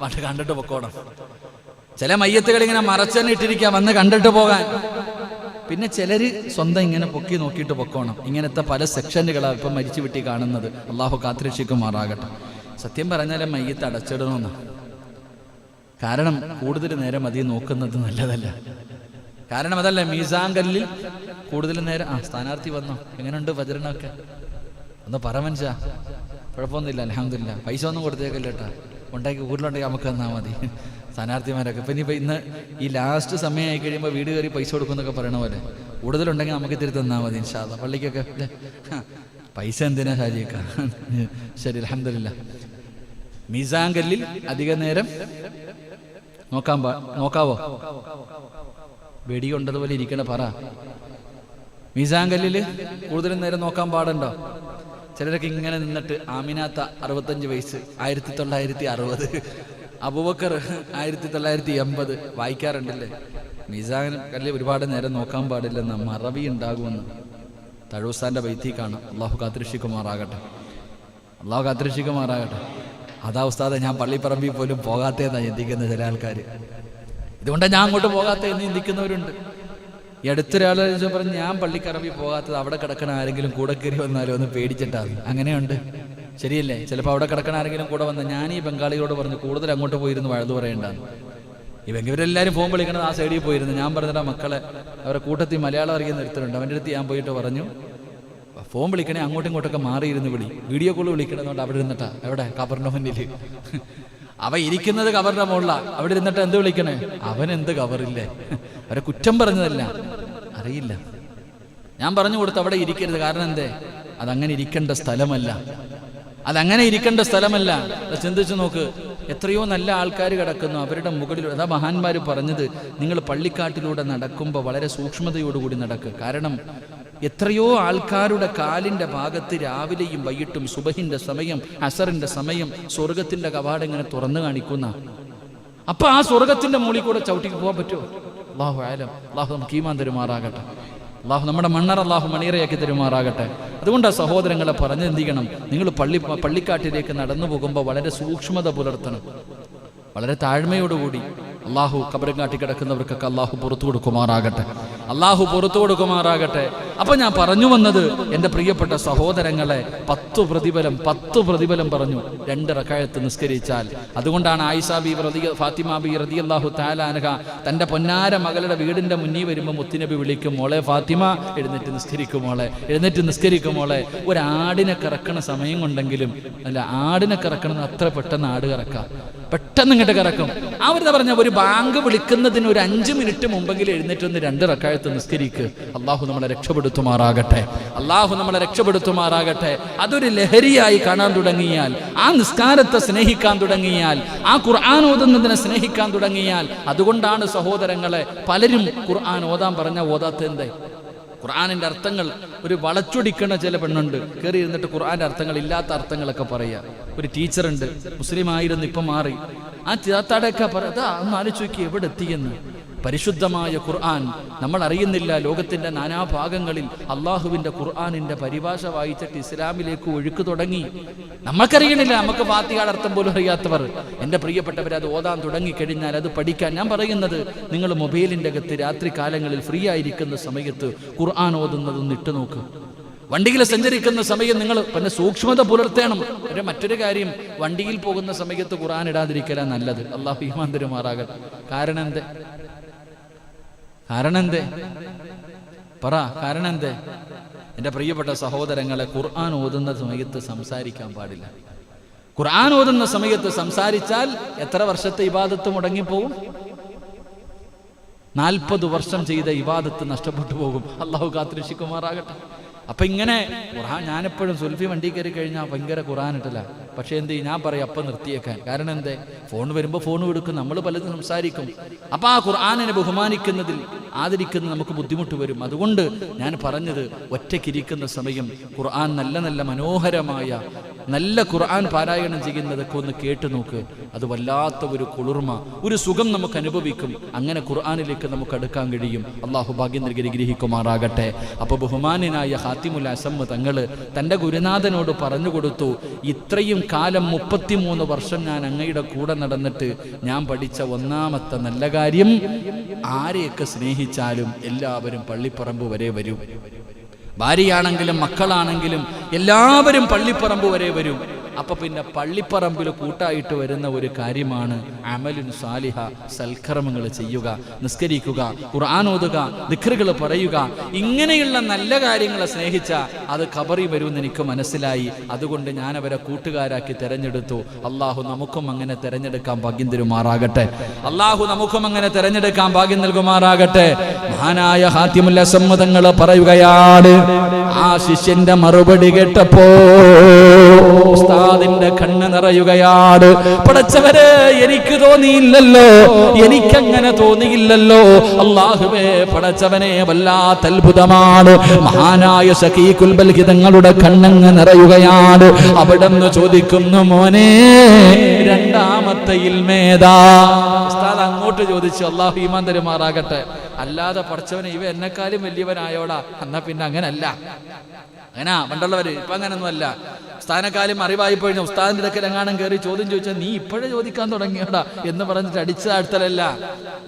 വന്ന് കണ്ടിട്ട് പൊക്കോണം. ചില മയ്യത്തുകൾ ഇങ്ങനെ മറച്ചെന്നെ ഇട്ടിരിക്കുക, വന്ന് കണ്ടിട്ട് പോകാൻ. പിന്നെ ചിലര് സ്വന്തം ഇങ്ങനെ പൊക്കി നോക്കിയിട്ട് പൊക്കോണം. ഇങ്ങനത്തെ പല സെക്ഷനുകളാണ് ഇപ്പം മരിച്ചു വീട്ടിൽ കാണുന്നത്. അള്ളാഹു കാത്തുരക്ഷിക്കുമാറാകട്ടെ. സത്യം പറഞ്ഞാൽ മയ്യത്ത് അടച്ചിടണമെന്ന്. കാരണം കൂടുതൽ നേരം അധികം നോക്കുന്നത് നല്ലതല്ല. കാരണം അതല്ല, മീസാൻ കല്ലിൽ കൂടുതൽ നേരം സ്ഥാനാർത്ഥി വന്നോ, എങ്ങനെയുണ്ട് ഭജനൊക്കെ ഒന്ന് പറ മനുഷ്യ. കുഴപ്പമൊന്നുമില്ല, അൽഹംദുലില്ലാ. പൈസ ഒന്നും കൊടുത്തേക്കല്ല കേട്ടാ, ഉണ്ടാക്കി ഊരിലുണ്ടെങ്കിൽ നമുക്ക് തന്നാൽ മതി. സ്ഥാനാർത്ഥിമാരൊക്കെ ഇപ്പം ഇനിയിപ്പോൾ ഇന്ന് ഈ ലാസ്റ്റ് സമയമായി കഴിയുമ്പോൾ വീട് കയറി പൈസ കൊടുക്കുമെന്നൊക്കെ പറയണ പോലെ കൂടുതലുണ്ടെങ്കിൽ നമുക്ക് തിരി തന്നാൽ മതി ഇൻഷാ അല്ലാഹ്. പള്ളിക്കൊക്കെ പൈസ എന്തിനാ ഷാജിക്ക? ശരി, അൽഹംദുലില്ലാ. മീസാൻ കല്ലിൽ അധിക നേരം നോക്കാവോ? വെടി കൊണ്ടതുപോലെ ഇരിക്കണ പറ. മീസാൻ കല്ലിൽ കൂടുതൽ നേരം നോക്കാൻ പാടുണ്ടോ? ചിലരൊക്കെ ഇങ്ങനെ നിന്നിട്ട് ആമിനാത്ത 65 വയസ്സ് 1960, അബൂബക്കർ 1980 വായിക്കാറുണ്ടല്ലേ? മീസാൻ കല്ലിൽ ഒരുപാട് നേരം നോക്കാൻ പാടില്ലെന്ന് മറവി ഉണ്ടാകുമെന്ന് തഴൂസാന്റെ ബൈത്തി കാണാം. അള്ളാഹു കാത്തുരക്ഷിക്കുമാറാകട്ടെ. അള്ളാഹു കാത്തുരക്ഷിക്കുമാറാകട്ടെ. അതാ ഉസ്താദെ ഞാൻ പള്ളിപ്പറമ്പിൽ പോലും പോകാത്തതെന്നാണ് ചിന്തിക്കുന്ന ചില ആൾക്കാർ. ഇതുകൊണ്ടാണ് ഞാൻ അങ്ങോട്ട് പോകാത്തതെന്ന് ചിന്തിക്കുന്നവരുണ്ട്. ഈ അടുത്തൊരാൾ പറഞ്ഞ് ഞാൻ പള്ളിക്കറമ്പിൽ പോകാത്തത് അവിടെ കിടക്കണ ആരെങ്കിലും കൂടെ കയറി വന്നാലോ ഒന്ന് പേടിച്ചിട്ടാണ്. അങ്ങനെയുണ്ട്, ശരിയല്ലേ? ചിലപ്പോൾ അവിടെ കിടക്കണ ആരെങ്കിലും കൂടെ വന്നാൽ ഞാൻ ഈ ബംഗാളികളോട് പറഞ്ഞു കൂടുതൽ അങ്ങോട്ട് പോയിരുന്നു വഴുതു പറയേണ്ടാന്ന്. ഇവരെല്ലാവരും ഫോൺ വിളിക്കണത് ആ സൈഡിൽ പോയിരുന്നു. ഞാൻ പറഞ്ഞിട്ടാ മക്കളെ അവരുടെ കൂട്ടത്തിൽ മലയാളം അറിയുന്ന ഒരുത്തരുണ്ട്, അവൻ്റെ അടുത്ത് ഞാൻ പോയിട്ട് പറഞ്ഞു ഫോൺ വിളിക്കണേ അങ്ങോട്ടും ഇങ്ങോട്ടൊക്കെ മാറിയിരുന്ന് വിളി, വീഡിയോ കോൾ വിളിക്കണമെന്നുണ്ട്. അവിടെ ഇരുന്നിട്ടാ എവിടെ കബറിന്റെ മുന്നിൽ അവ ഇരിക്കുന്നത് കബറിന്റെ മുകളിലാ. അവിടെ ഇരുന്നിട്ട് എന്ത് വിളിക്കണേ? അവൻ എന്ത് കബറില്ലേ? അവരെ കുറ്റം പറഞ്ഞതല്ല, അറിയില്ല. ഞാൻ പറഞ്ഞു കൊടുത്ത് അവിടെ ഇരിക്കരുത്. കാരണം എന്തേ? അതങ്ങനെ ഇരിക്കേണ്ട സ്ഥലമല്ല, അതങ്ങനെ ഇരിക്കേണ്ട സ്ഥലമല്ല. ചിന്തിച്ചു നോക്ക്, എത്രയോ നല്ല ആൾക്കാർ കിടക്കുന്നു, അവരുടെ മുകളിൽ. അതാ മഹാന്മാർ പറഞ്ഞത്, നിങ്ങൾ പള്ളിക്കാട്ടിലൂടെ നടക്കുമ്പോൾ വളരെ സൂക്ഷ്മതയോടുകൂടി നടക്കുക. കാരണം എത്രയോ ആൾക്കാരുടെ കാലിന്റെ ഭാഗത്ത് രാവിലെയും വൈകിട്ടും സുബഹിന്റെ സമയം അസറിന്റെ സമയം സ്വർഗത്തിന്റെ കവാടം ഇങ്ങനെ തുറന്നു കാണിക്കുന്ന. അപ്പൊ ആ സ്വർഗത്തിന്റെ മുകളിൽ കൂടെ ചവിട്ടിക്ക് പോകാൻ പറ്റുമോ? അല്ലാഹു ആലം. അല്ലാഹു നമുക്ക് ഈമാൻ തരുമാറാകട്ടെ. അല്ലാഹു നമ്മുടെ മണ്ണറ അല്ലാഹു മണിയറയാക്കി തരുമാറാകട്ടെ. അതുകൊണ്ടാണ് സഹോദരങ്ങളെ പറഞ്ഞ് എന്തിക്കണം, നിങ്ങൾ പള്ളിക്കാട്ടിലേക്ക് നടന്നു പോകുമ്പോൾ വളരെ സൂക്ഷ്മത പുലർത്തണം, വളരെ താഴ്മയോടുകൂടി. അള്ളാഹു കബറും കാട്ടി കിടക്കുന്നവർക്കൊക്കെ അള്ളാഹു പുറത്തു കൊടുക്കുമാറാകട്ടെ. അള്ളാഹു പുറത്തു കൊടുക്കുമാറാകട്ടെ. അപ്പൊ ഞാൻ പറഞ്ഞു വന്നത്, എൻ്റെ പ്രിയപ്പെട്ട സഹോദരങ്ങളെ, 10 പ്രതിഫലം പറഞ്ഞു 2 റക്അത്ത് നിസ്കരിച്ചാൽ. അതുകൊണ്ടാണ് ആയിഷ ബീവി ഫാത്തിമ ബീവി റളിയല്ലാഹു തആല അൻഹ തൻ്റെ പൊന്നാര മകളുടെ വീടിന്റെ മുന്നിൽ വരുമ്പോൾ മുത്തുനബി വിളിക്കും, മോളെ ഫാത്തിമ എഴുന്നേറ്റ് നിസ്കരിക്കും, മോളെ എഴുന്നേറ്റ് നിസ്കരിക്കും മോളെ. ഒരാടിനെ കറക്കണ സമയം കൊണ്ടെങ്കിലും, അല്ല ആടിനെ കറക്കണ അത്ര പെട്ടെന്ന് ആട് കറക്കാം, പെട്ടെന്ന് ഇങ്ങോട്ട് കറക്കും. അവരെന്താ പറഞ്ഞ, ഒരു ബാങ്ക് വിളിക്കുന്നതിന് ഒരു 5 മിനിറ്റ് മുമ്പെങ്കിലും എഴുന്നേറ്റ് ഒന്ന് 2 റക്അത്ത് നിസ്കരിക്ക്. അള്ളാഹു നമ്മളെ രക്ഷപ്പെടുത്തും. രക്ഷപ്പെടുത്തുമാറാകട്ടെ. അള്ളാഹു നമ്മളെ രക്ഷപ്പെടുത്തുമാറാകട്ടെ. അതൊരു ലഹരിയായി കാണാൻ തുടങ്ങിയാൽ, ആ നിസ്കാരത്തെ സ്നേഹിക്കാൻ തുടങ്ങിയാൽ, ആ ഖുർആൻ ഓതുന്നതിനെ സ്നേഹിക്കാൻ തുടങ്ങിയാൽ, അതുകൊണ്ടാണ് സഹോദരങ്ങളെ പലരും ഖുർആൻ ഓതാൻ പറഞ്ഞ ഓതാത്തത്. ഖുർആനിന്റെ അർത്ഥങ്ങൾ ഒരു വളച്ചൊടിക്കണ ചില പെണ്ണുണ്ട്, കയറി ഇരുന്നിട്ട് ഖുർആന്റെ അർത്ഥങ്ങൾ ഇല്ലാത്ത അർത്ഥങ്ങളൊക്കെ പറയാ. ഒരു ടീച്ചറുണ്ട്, മുസ്ലിം ആയിരുന്നു, ഇപ്പം മാറി. ആ താത്താടെയൊക്കെ പറയാ, ഒന്ന് ആലോചിച്ച് നോക്കി എവിടെ എത്തിയെന്ന്. പരിശുദ്ധമായ ഖുർആൻ നമ്മൾ അറിയുന്നില്ല. ലോകത്തിന്റെ നാനാഭാഗങ്ങളിൽ അള്ളാഹുവിന്റെ ഖുർആനിന്റെ പരിഭാഷ വായിച്ചിട്ട് ഇസ്ലാമിലേക്ക് ഒഴുക്ക് തുടങ്ങി. നമുക്കറിയണില്ല, നമുക്ക് ഫാത്തിഹയുടെ അർത്ഥം പോലും അറിയാത്തവർ. എൻ്റെ പ്രിയപ്പെട്ടവർ, അത് ഓതാൻ തുടങ്ങിക്കഴിഞ്ഞാൽ അത് പഠിക്കാൻ, ഞാൻ പറയുന്നത് നിങ്ങൾ മൊബൈലിൻ്റെ അകത്ത് രാത്രി കാലങ്ങളിൽ ഫ്രീ ആയിരിക്കുന്ന സമയത്ത് ഖുർആൻ ഓതുന്നതൊന്ന് ഇട്ട് നോക്ക്. വണ്ടിയിൽ സഞ്ചരിക്കുന്ന സമയം നിങ്ങൾ പിന്നെ സൂക്ഷ്മത പുലർത്തണം. മറ്റൊരു കാര്യം, വണ്ടിയിൽ പോകുന്ന സമയത്ത് ഖുർആൻ ഇടാതിരിക്കലാ നല്ലത്. അള്ളാഹു ഈമാൻ തരുമാറാകട്ടെ. കാരണം എന്തേ പറ, കാരണം എന്തേ? എൻ്റെ പ്രിയപ്പെട്ട സഹോദരങ്ങളെ, ഖുർആൻ ഓതുന്ന സമയത്ത് സംസാരിക്കാൻ പാടില്ല. ഖുർആൻ ഓതുന്ന സമയത്ത് സംസാരിച്ചാൽ എത്ര വർഷത്തെ ഇബാദത്ത് മുടങ്ങിപ്പോകും? 40 വർഷം ചെയ്ത ഇബാദത്ത് നഷ്ടപ്പെട്ടു പോകും. അള്ളാഹു കാത്തുരക്ഷിക്കുമാറാകട്ടെ. അപ്പൊ ഇങ്ങനെ ഖുർആൻ, ഞാനെപ്പോഴും സുൽഫി വണ്ടി കയറി കഴിഞ്ഞാൽ ഭയങ്കര ഖുർആൻ ഇട്ടില്ല. പക്ഷെ എന്ത് ചെയ്യും, ഞാൻ പറയും അപ്പം നിർത്തിയേക്കാൻ. കാരണം എന്തേ? ഫോൺ വരുമ്പോൾ ഫോൺ കൊടുക്കും, നമ്മൾ പലതും സംസാരിക്കും. അപ്പൊ ആ ഖുർആനിനെ ബഹുമാനിക്കുന്നതിൽ ആദരിക്കുന്ന നമുക്ക് ബുദ്ധിമുട്ട് വരും. അതുകൊണ്ട് ഞാൻ പറഞ്ഞത്, ഒറ്റയ്ക്കിരിക്കുന്ന സമയം ഖുർആൻ നല്ല നല്ല മനോഹരമായ നല്ല ഖുർആൻ പാരായണം ചെയ്യുന്നതൊക്കെ ഒന്ന് കേട്ടു നോക്ക്. അത് വല്ലാത്ത ഒരു കുളിർമ, ഒരു സുഖം നമുക്ക് അനുഭവിക്കും. അങ്ങനെ ഖുർആനിലേക്ക് നമുക്ക് അടുക്കാൻ കഴിയും. അള്ളാഹു ഭാഗ്യം നൽകി ഗ്രഹിക്കുമാറാകട്ടെ. അപ്പൊ ബഹുമാനായ ഹാത്തിമുൽ അസം തങ്ങള് തൻ്റെ ഗുരുനാഥനോട് പറഞ്ഞു കൊടുത്തു, ഇത്രയും കാലം 33 വർഷം ഞാൻ അങ്ങയുടെ കൂടെ നടന്നിട്ട് ഞാൻ പഠിച്ച ഒന്നാമത്തെ നല്ല കാര്യം, ആരെയൊക്കെ സ്നേഹിച്ചാലും എല്ലാവരും പള്ളിപ്പറമ്പ് വരെ വരും. ഭാര്യയാണെങ്കിലും മക്കളാണെങ്കിലും എല്ലാവരും പള്ളിപ്പറമ്പ് വരെ വരും. അപ്പൊ പിന്നെ പള്ളിപ്പറമ്പിൽ കൂട്ടായിട്ട് വരുന്ന ഒരു കാര്യമാണ് അമലുൻ സാലിഹ, സൽക്കർമ്മങ്ങൾ ചെയ്യുക, നിസ്കരിക്കുക, ഖുർആൻ ഓതുക, ദിക്റുകൾ പറയുക. ഇങ്ങനെയുള്ള നല്ല കാര്യങ്ങളെ സ്നേഹിച്ച അത് ഖബറിൽ വരുമെന്ന് എനിക്ക് മനസ്സിലായി. അതുകൊണ്ട് ഞാൻ അവരെ കൂട്ടുകാരാക്കി തെരഞ്ഞെടുത്തു. അള്ളാഹു നമുക്കും അങ്ങനെ തെരഞ്ഞെടുക്കാൻ ഭാഗ്യം തരുമാറാകട്ടെ. അള്ളാഹു നമുക്കും അങ്ങനെ തെരഞ്ഞെടുക്കാൻ ഭാഗ്യം നൽകുമാറാകട്ടെ. മഹാനായ ഹാത്തിമുൽ അസം തങ്ങൾ പറയുകയാണ്, ആ ശിഷ്യന്റെ മറുപടി കേട്ടപ്പോ ഉസ്താദിന്റെ കണ്ണ് നിറയുകയാണ്. പടച്ചവരെ, എനിക്ക് തോന്നിയില്ലല്ലോ, എനിക്കങ്ങനെ തോന്നിയില്ലല്ലോ. അല്ലാഹുവേ, പടച്ചവനെ, വല്ലാത്ത അത്ഭുതമാണ്. മഹാനായ ശഖീഖുൽ ബൽഖി തങ്ങളുടെ കണ്ണങ്ങ് നിറയുകയാണ്. അവിടെന്ന് ചോദിക്കുന്നു, മോനെ, രണ്ടാമത്തെ ഇൽമേതാ? ഉസ്താദ് അങ്ങോട്ട് ചോദിച്ചു. അല്ലാഹു ഈമാൻ തരുമാറാകട്ടെ. അല്ലാതെ പടച്ചവനെ, ഇവ എന്നെക്കാളും വലിയവനായോടാ, എന്നാ പിന്നെ അങ്ങനല്ല. അങ്ങനെ പണ്ടുള്ളവര് ഇപ്പൊ അങ്ങനൊന്നും അല്ല. ഉസ്താദിനെക്കാളും അറിവായിപ്പോയി ഉസ്താദിന്റെ ഇടയ്ക്ക് എങ്ങാനും കയറി ചോദ്യം ചോദിച്ചാൽ നീ ഇപ്പോഴേ ചോദിക്കാൻ തുടങ്ങിയോടാ എന്ന് പറഞ്ഞിട്ട് അടിച്ചതാഴ്ത്തലല്ല.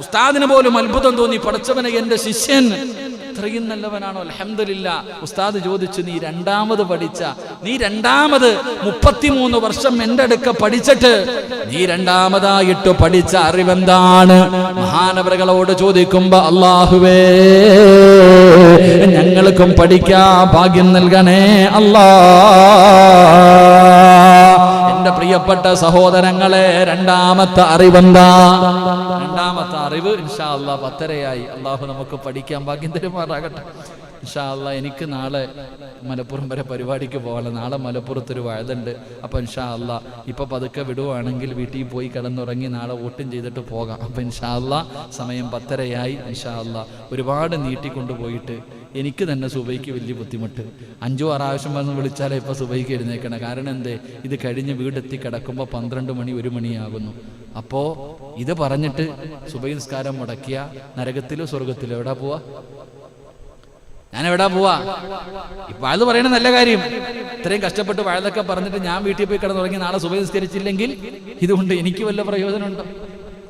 ഉസ്താദിന് പോലും അത്ഭുതം തോന്നി, പടച്ചവനെ, എന്റെ ശിഷ്യൻ ഇത്രയും നല്ലവനാണോ, അൽഹംദുലില്ലാ. ഉസ്താദ് ചോദിച്ചു, നീ രണ്ടാമത് 33 വർഷം എൻ്റെ അടുക്ക പഠിച്ചിട്ട് നീ രണ്ടാമതായിട്ട് പഠിച്ച അറിവെന്താണ്? മഹാനവറുകളോട് ചോദിക്കുമ്പോ, അല്ലാഹുവേ, ഞങ്ങൾക്കും പഠിക്കാൻ ഭാഗ്യം നൽകണേ അല്ലാ. എന്റെ പ്രിയപ്പെട്ട സഹോദരങ്ങളെ, രണ്ടാമത്തെ അറിവെന്താ? രണ്ടാമത്തെ അറിവ് ഇൻഷാ അല്ലാഹ് 10:30 അള്ളാഹു നമുക്ക് പഠിക്കാൻ ഭാഗ്യം തരുമാറാകട്ടെ. ഇൻഷാ അല്ലാഹ് എനിക്ക് നാളെ മലപ്പുറം വരെ പരിപാടിക്ക് പോകാനുള്ള, നാളെ മലപ്പുറത്തൊരു വഴുതുണ്ട്. അപ്പം ഇൻഷാ അല്ലാഹ് ഇപ്പം പതുക്കെ വിടുവാണെങ്കിൽ വീട്ടിൽ പോയി കിടന്നുറങ്ങി നാളെ വോട്ടും ചെയ്തിട്ട് പോകാം. അപ്പം ഇൻഷാ അല്ലാഹ് സമയം 10:30 ഇൻഷാ അല്ലാഹ് ഒരുപാട് നീട്ടിക്കൊണ്ടുപോയിട്ട് എനിക്ക് തന്നെ സുബൈക്ക് വലിയ ബുദ്ധിമുട്ട്. 5-6 പ്രാവശ്യം വന്ന് വിളിച്ചാലേ ഇപ്പം സുബൈക്ക് എഴുന്നേക്കണം. കാരണം എന്തേ, ഇത് കഴിഞ്ഞ് വീടെത്തി കിടക്കുമ്പോൾ 12 മണി 1 മണിയാകുന്നു. അപ്പോൾ ഇത് പറഞ്ഞിട്ട് സുബൈ നിസ്കാരം മുടക്കിയ നരകത്തിലോ സ്വർഗത്തിലോ എവിടാ പോവാ? ഞാൻ എവിടാ പോവാ? ഇപ്പം അത് പറയണ നല്ല കാര്യം. ഇത്രയും കഷ്ടപ്പെട്ട് വഴുതൊക്കെ പറഞ്ഞിട്ട് ഞാൻ വീട്ടിൽ പോയി കിടന്നുറങ്ങി നാളെ സുബൈ നിസ്കരിച്ചില്ലെങ്കിൽ ഇതുകൊണ്ട് എനിക്ക് വല്ല പ്രയോജനമുണ്ടോ?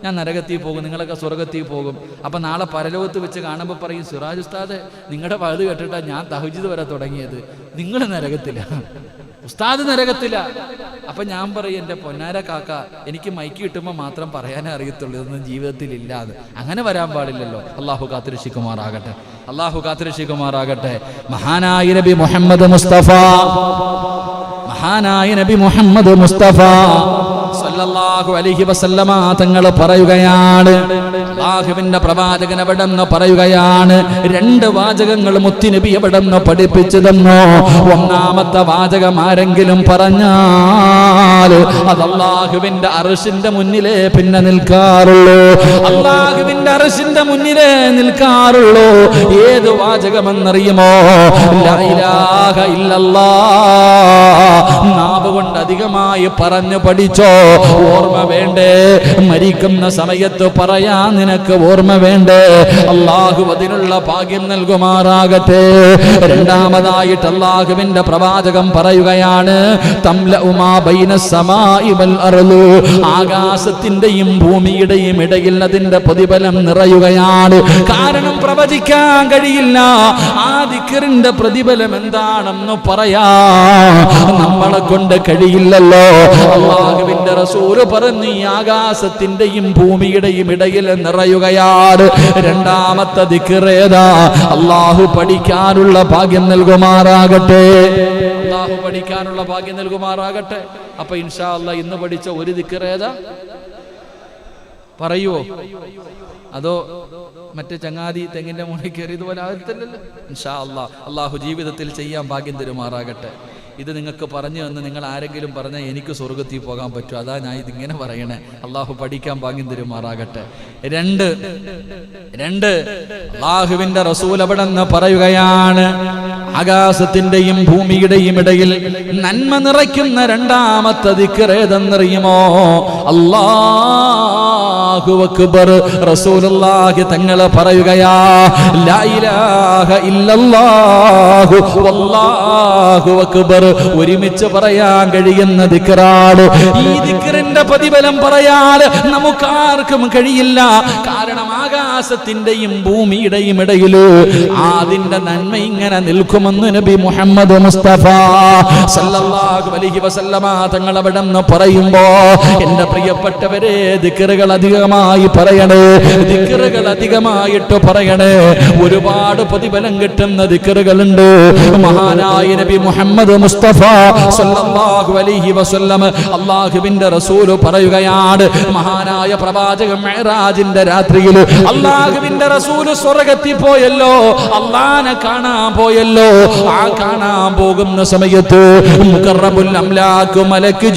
ഞാൻ നരകത്തിൽ പോകും, നിങ്ങളൊക്കെ സ്വർഗത്തിൽ പോകും. അപ്പം നാളെ പരലോകത്ത് വെച്ച് കാണുമ്പോൾ പറയും, സിറാജ് ഉസ്താദ്, നിങ്ങളുടെ വഴുത് കേട്ടിട്ടാണ് ഞാൻ തഹജ്ജുദ് വരെ തുടങ്ങിയത്, നിങ്ങൾ നരകത്തില്ല, ഉസ്താദ് നരകത്തില്ല. അപ്പൊ ഞാൻ പറയും, എൻ്റെ പൊന്നാര കാക്ക, എനിക്ക് മൈക്ക് കിട്ടുമ്പോൾ മാത്രം പറയാനേ അറിയത്തുള്ളൂ, ഇതൊന്നും ജീവിതത്തിൽ ഇല്ലാതെ. അങ്ങനെ വരാൻ പാടില്ലല്ലോ. അള്ളാഹു കാത്തുരക്ഷിക്കുമാറാകട്ടെ. അള്ളാഹു കാത്തുരക്ഷിക്കുമാറാകട്ടെ. മഹാനായ നബി മുഹമ്മദ് മുസ്തഫ സല്ലല്ലാഹു അലൈഹി വസല്ലമ തങ്ങൾ പറയുകയാണ്, അല്ലാഹുവിന്റെ പ്രവാചകൻ എവിടെന്ന് പറയുകയാണ്, രണ്ട് വാചകങ്ങൾ മുത്തുനബി എവിടെന്ന് പഠിപ്പിച്ചു തന്നു. ഒന്നാമത്തെ വാചകം ആരെങ്കിലും പറഞ്ഞാൽ അത് അല്ലാഹുവിന്റെ അർശിന്റെ മുന്നിലേ പിന്നെ നിൽക്കാറുള്ളൂ. അല്ലാഹുവിന്റെ അർശിന്റെ മുന്നിലേ നിൽക്കാറുള്ളൂ. ഏത് വാചകമെന്നറിയുമോ? ലാ ഇലാഹ ഇല്ലല്ലാഹ്. നാവ് കൊണ്ട് അധികമായി പറഞ്ഞു പഠിച്ചോ. ഓർമ്മ വേണ്ടേ? മരിക്കുന്ന സമയത്ത് പറയാൻ നിനക്ക് ഓർമ്മ വേണ്ടേ? അല്ലാഹു അതിനുള്ള ഭാഗ്യം നൽകുമാറാകട്ടെ. രണ്ടാമതായിട്ട് അല്ലാഹുവിന്റെ പ്രവാചകം പറയുകയാണ്, തംലഉ മാ ബൈന സമാഇ വൽ അർള്. ആകാശത്തിന്റെയും ഭൂമിയുടെയും ഇടയിൽ അതിന്റെ പ്രതിഫലം നിറയുകയാണ്. കാരണം പ്രവചിക്കാൻ കഴിയില്ല ആ ദിക്റിന്റെ പ്രതിഫലം എന്താണെന്ന് പറയാ നമ്മളെ കൊണ്ട് കഴിയില്ലല്ലോ. അല്ലാഹുവിന്റെ റസൂൽ പറഞ്ഞു, ഈ ആകാശത്തിന്റെയും ഭൂമിയുടെയും ഇടയിൽ നിറയുകയാണ്. രണ്ടാമത്തെ ദിക്ർ ഏതാ? അല്ലാഹു പഠിക്കാനുള്ള ഭാഗ്യം നൽകുമാറാകട്ടെ. അല്ലാഹു പഠിക്കാനുള്ള ഭാഗ്യം നൽകുമാറാകട്ടെ. അപ്പൊ ഇൻഷാ അല്ലാഹ് ഇന്ന് പഠിച്ച ഒരു ദിക്ർ ഏതാ? പറയുവോ? അതോ മറ്റേ ചങ്ങാതി തെങ്ങിന്റെ മുകളിൽ കയറിയതുപോലെ ആകത്തില്ലല്ലോ. ഇൻഷാ അല്ലാഹ് അല്ലാഹു ജീവിതത്തിൽ ചെയ്യാൻ ഭാഗ്യം തരുമാറാകട്ടെ. ഇത് നിങ്ങൾക്ക് പറഞ്ഞു തന്ന് നിങ്ങൾ ആരെങ്കിലും പറഞ്ഞാൽ എനിക്ക് സ്വർഗത്തിൽ പോകാൻ പറ്റും, അതാ ഞാൻ ഇതിങ്ങനെ പറയണേ. അള്ളാഹു പഠിക്കാൻ ഭാഗ്യം തരുമാറാകട്ടെ. രണ്ട് അള്ളാഹുവിന്റെ റസൂൽ അവിടെന്ന് പറയുകയാണ്, ആകാശത്തിന്റെയും ഭൂമിയുടെയും ഇടയിൽ നന്മ നിറയ്ക്കുന്ന രണ്ടാമത്തെ ദിക്ർ ഏതെന്നറിയുമോ? അല്ലാഹു അക്ബർ. റസൂലുള്ളാഹി തങ്ങൾ പറയുകയാ, ലാ ഇലാഹ ഇല്ലല്ലാഹു വല്ലാഹു അക്ബർ. ഒരുമിച്ച് പറയാൻ കഴിയുന്ന ദിക്റാണ്. ഈ ദിക്റിന്റെ പ്രതിഫലം പറയാൻ നമുക്കാർക്കും കഴിയില്ല. കാരണം ആകാശത്തിന്റെയും ഭൂമിയുടെയും ഇടയിൽ അതിന്റെ നന്മ ഇങ്ങനെ നിൽക്കുമെന്ന് നബി മുഹമ്മദ് മുസ്തഫ സല്ലല്ലാഹു അലൈഹി വസല്ലമ തങ്ങൾ അവിടെ നിന്ന് പറയുമ്പോ, എന്റെ പ്രിയപ്പെട്ടവരെ, ദിക്റുകൾ അധികമായി പറയണേ, ദിക്റുകൾ അധികമായിട്ട് പറയണേ. ഒരുപാട് പ്രതിഫലം കിട്ടുന്ന ദിക്റുകളുണ്ട്. മഹാനായ നബി മുഹമ്മദ് മുസ്തഫ സല്ലല്ലാഹു അലൈഹി വസല്ലം അല്ലാഹുവിന്റെ റസൂൽ പറയുകയാണ്, മഹാനായ പ്രവാചകൻ മിഅ്റാജിന്റെ രാത്രിയിൽ അല്ലാഹുവിന്റെ റസൂൽ സ്വർഗ്ഗത്തിൽ പോയല്ലോ, അല്ലാഹനെ കാണാൻ പോയല്ലോ. ആ കാണാൻ പോകുന്ന സമയത്ത് മുഖറബുൽ അംലാക് മലക്ക്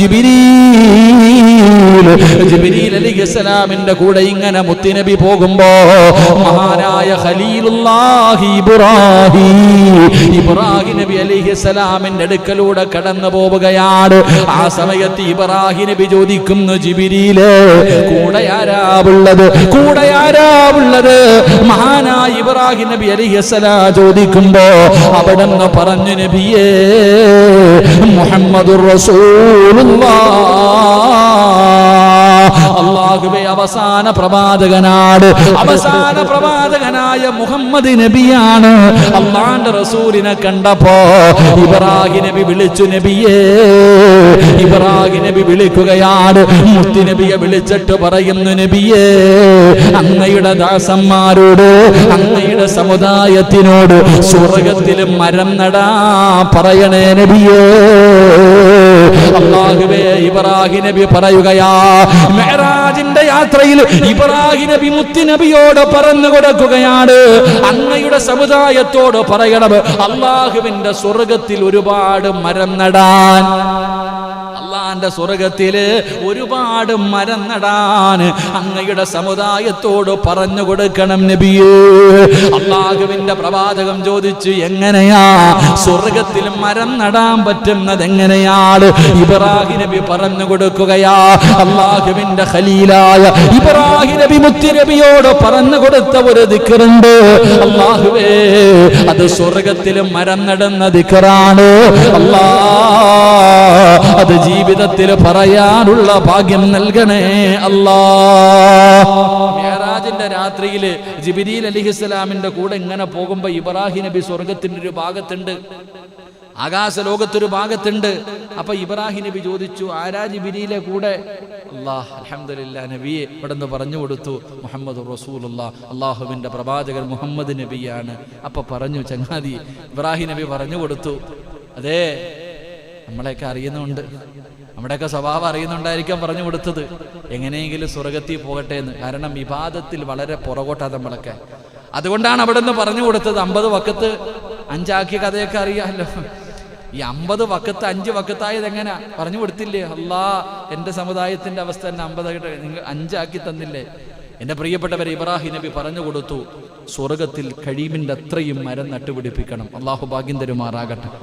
ജിബ്രീൽ അലൈഹിസ്സലാമിന്റെ കൂടെ ഇങ്ങനെ മുത്തുനബി പോകുമ്പോ മഹാനായ ഖലീലുല്ലാഹി ഇബ്രാഹിം നബി അലൈഹിസ്സലാമിന്റെ അടുക്കലൂടെ കടന്നു പോവുകയാണ്. ആ സമയത്ത് ഇബ്രാഹിം നബി ചോദിക്കുന്നു, ജിബ്രീലേ, കൂടെ ആരാവുള്ളത്? മഹാനായ ഇബ്രാഹിം നബി അലൈഹിസ്സലാം ചോദിക്കുമ്പോ അവിടെന്ന് പറഞ്ഞു, നബിയേ, മുഹമ്മദുർ റസൂലുള്ളാഹ്. അല്ലാഹുവേ, അവസാന പ്രവാചകനായ മുഹമ്മദ് നബിയാണ്. അല്ലാഹുവിന്റെ റസൂലിനെ കണ്ടപ്പോ ഇബ്രാഹിം നബി വിളിച്ചു, നബിയേ. ഇബ്രാഹിം നബി വിളിക്കുകയാണ്. മുത്തുനബിയെ വിളിച്ചിട്ട് പറയുന്നു, നബിയേ, അങ്ങയുടെ ദാസന്മാരോട്, അങ്ങയുടെ സമുദായത്തിനോട് സ്വർഗ്ഗത്തിൽ മരം നടാ പറയണേ നബിയേ. അല്ലാഹുവേ, ഇബ്രാഹിം നബി പറയുകയാ, മിഅ്റാജിന്റെ യാത്രയിൽ ഇബ്രാഹിം നബി മുത്തുനബിയോട് പറഞ്ഞു കൊടുക്കുകയാണ്, അങ്ങയുടെ സമുദായത്തോട് പറയണം, അല്ലാഹുവിന്റെ സ്വർഗ്ഗത്തിൽ ഒരുപാട് മരം നടാൻ. അല്ലാഹുവിന്റെ സ്വർഗ്ഗത്തില് ഒരുപാട് മരം നടാൻ അങ്ങയുടെ സമുദായത്തോട് പറഞ്ഞു കൊടുക്കണം നബിയേ. അല്ലാഹുവിന്റെ പ്രവാചകം ചോദിച്ചു, എങ്ങനെയാ സ്വർഗ്ഗത്തിൽ മരം നടാൻ പറ്റുന്നത്? എങ്ങനെയാണ്? ഇബ്രാഹിം നബി പറഞ്ഞു കൊടുക്കുകയാ, അല്ലാഹുവിന്റെ ഖലീലായ ഇബ്രാഹിം നബി മുത്തുനബിയോട് പറഞ്ഞു കൊടുത്ത ഒരു ദിക്റുണ്ട്. അല്ലാഹുവേ, അത് സ്വർഗ്ഗത്തിൽ മരം നടുന്ന ദിക്റാണ്. അല്ലാഹ് അത് ജീവിതത്തിൽ പറയാനുള്ള ഭാഗ്യം നൽകണേ അല്ലാഹ്. മിഅ്റാജിന്റെ രാത്രിയിൽ ജിബ്രീൽ അലൈഹിസ്സലാമിന്റെ കൂടെ ഇങ്ങനെ പോകുമ്പോ ഇബ്രാഹിം നബി സ്വർഗ്ഗത്തിന്റെ ഒരു ഭാഗത്തുണ്ട്, ആകാശ ലോകത്തൊരു ഭാഗത്തുണ്ട്. അപ്പൊ ഇബ്രാഹിം നബി ചോദിച്ചു, ആരാ ജിബ്രീലെ കൂടെ? അല്ലാഹ് അൽഹംദുലില്ലാഹ് നബിയെ ഇവിടെന്ന് പറഞ്ഞു കൊടുത്തു, മുഹമ്മദ് റസൂലുള്ളാഹ്, അല്ലാഹുവിന്റെ പ്രവാചകൻ മുഹമ്മദ് നബിയാണ്. അപ്പൊ പറഞ്ഞു ചങ്ങാതി, ഇബ്രാഹിം നബി പറഞ്ഞു കൊടുത്തു, അതെ, നമ്മളെയൊക്കെ അറിയുന്നുണ്ട്, നമ്മുടെയൊക്കെ സ്വഭാവം അറിയുന്നുണ്ടായിരിക്കാം പറഞ്ഞു കൊടുത്തത്, എങ്ങനെയെങ്കിലും സ്വർഗത്തിൽ പോകട്ടെ എന്ന്. കാരണം ഇബാദത്തിൽ വളരെ പുറകോട്ടാ നമ്മളൊക്കെ. അതുകൊണ്ടാണ് അവിടെ നിന്ന് പറഞ്ഞു കൊടുത്തത് 50 വക്കത്ത് 5 ആക്കിയ കഥയൊക്കെ അറിയാമല്ലോ. ഈ 50 വക്കത്ത് 5 വക്കത്തായത് എങ്ങനെയാ പറഞ്ഞു കൊടുത്തില്ലേ? അല്ലാ, എൻ്റെ സമുദായത്തിൻ്റെ അവസ്ഥ തന്നെ 50 നിങ്ങൾ 5 ആക്കി തന്നില്ലേ? എൻ്റെ പ്രിയപ്പെട്ടവരെ, ഇബ്രാഹിം നബി പറഞ്ഞു കൊടുത്തു, സ്വർഗത്തിൽ കഴിവിൻ്റെ അത്രയും മരം നട്ടുപിടിപ്പിക്കണം. അള്ളാഹു ഭാഗ്യം തരുമാറാകട്ടെ.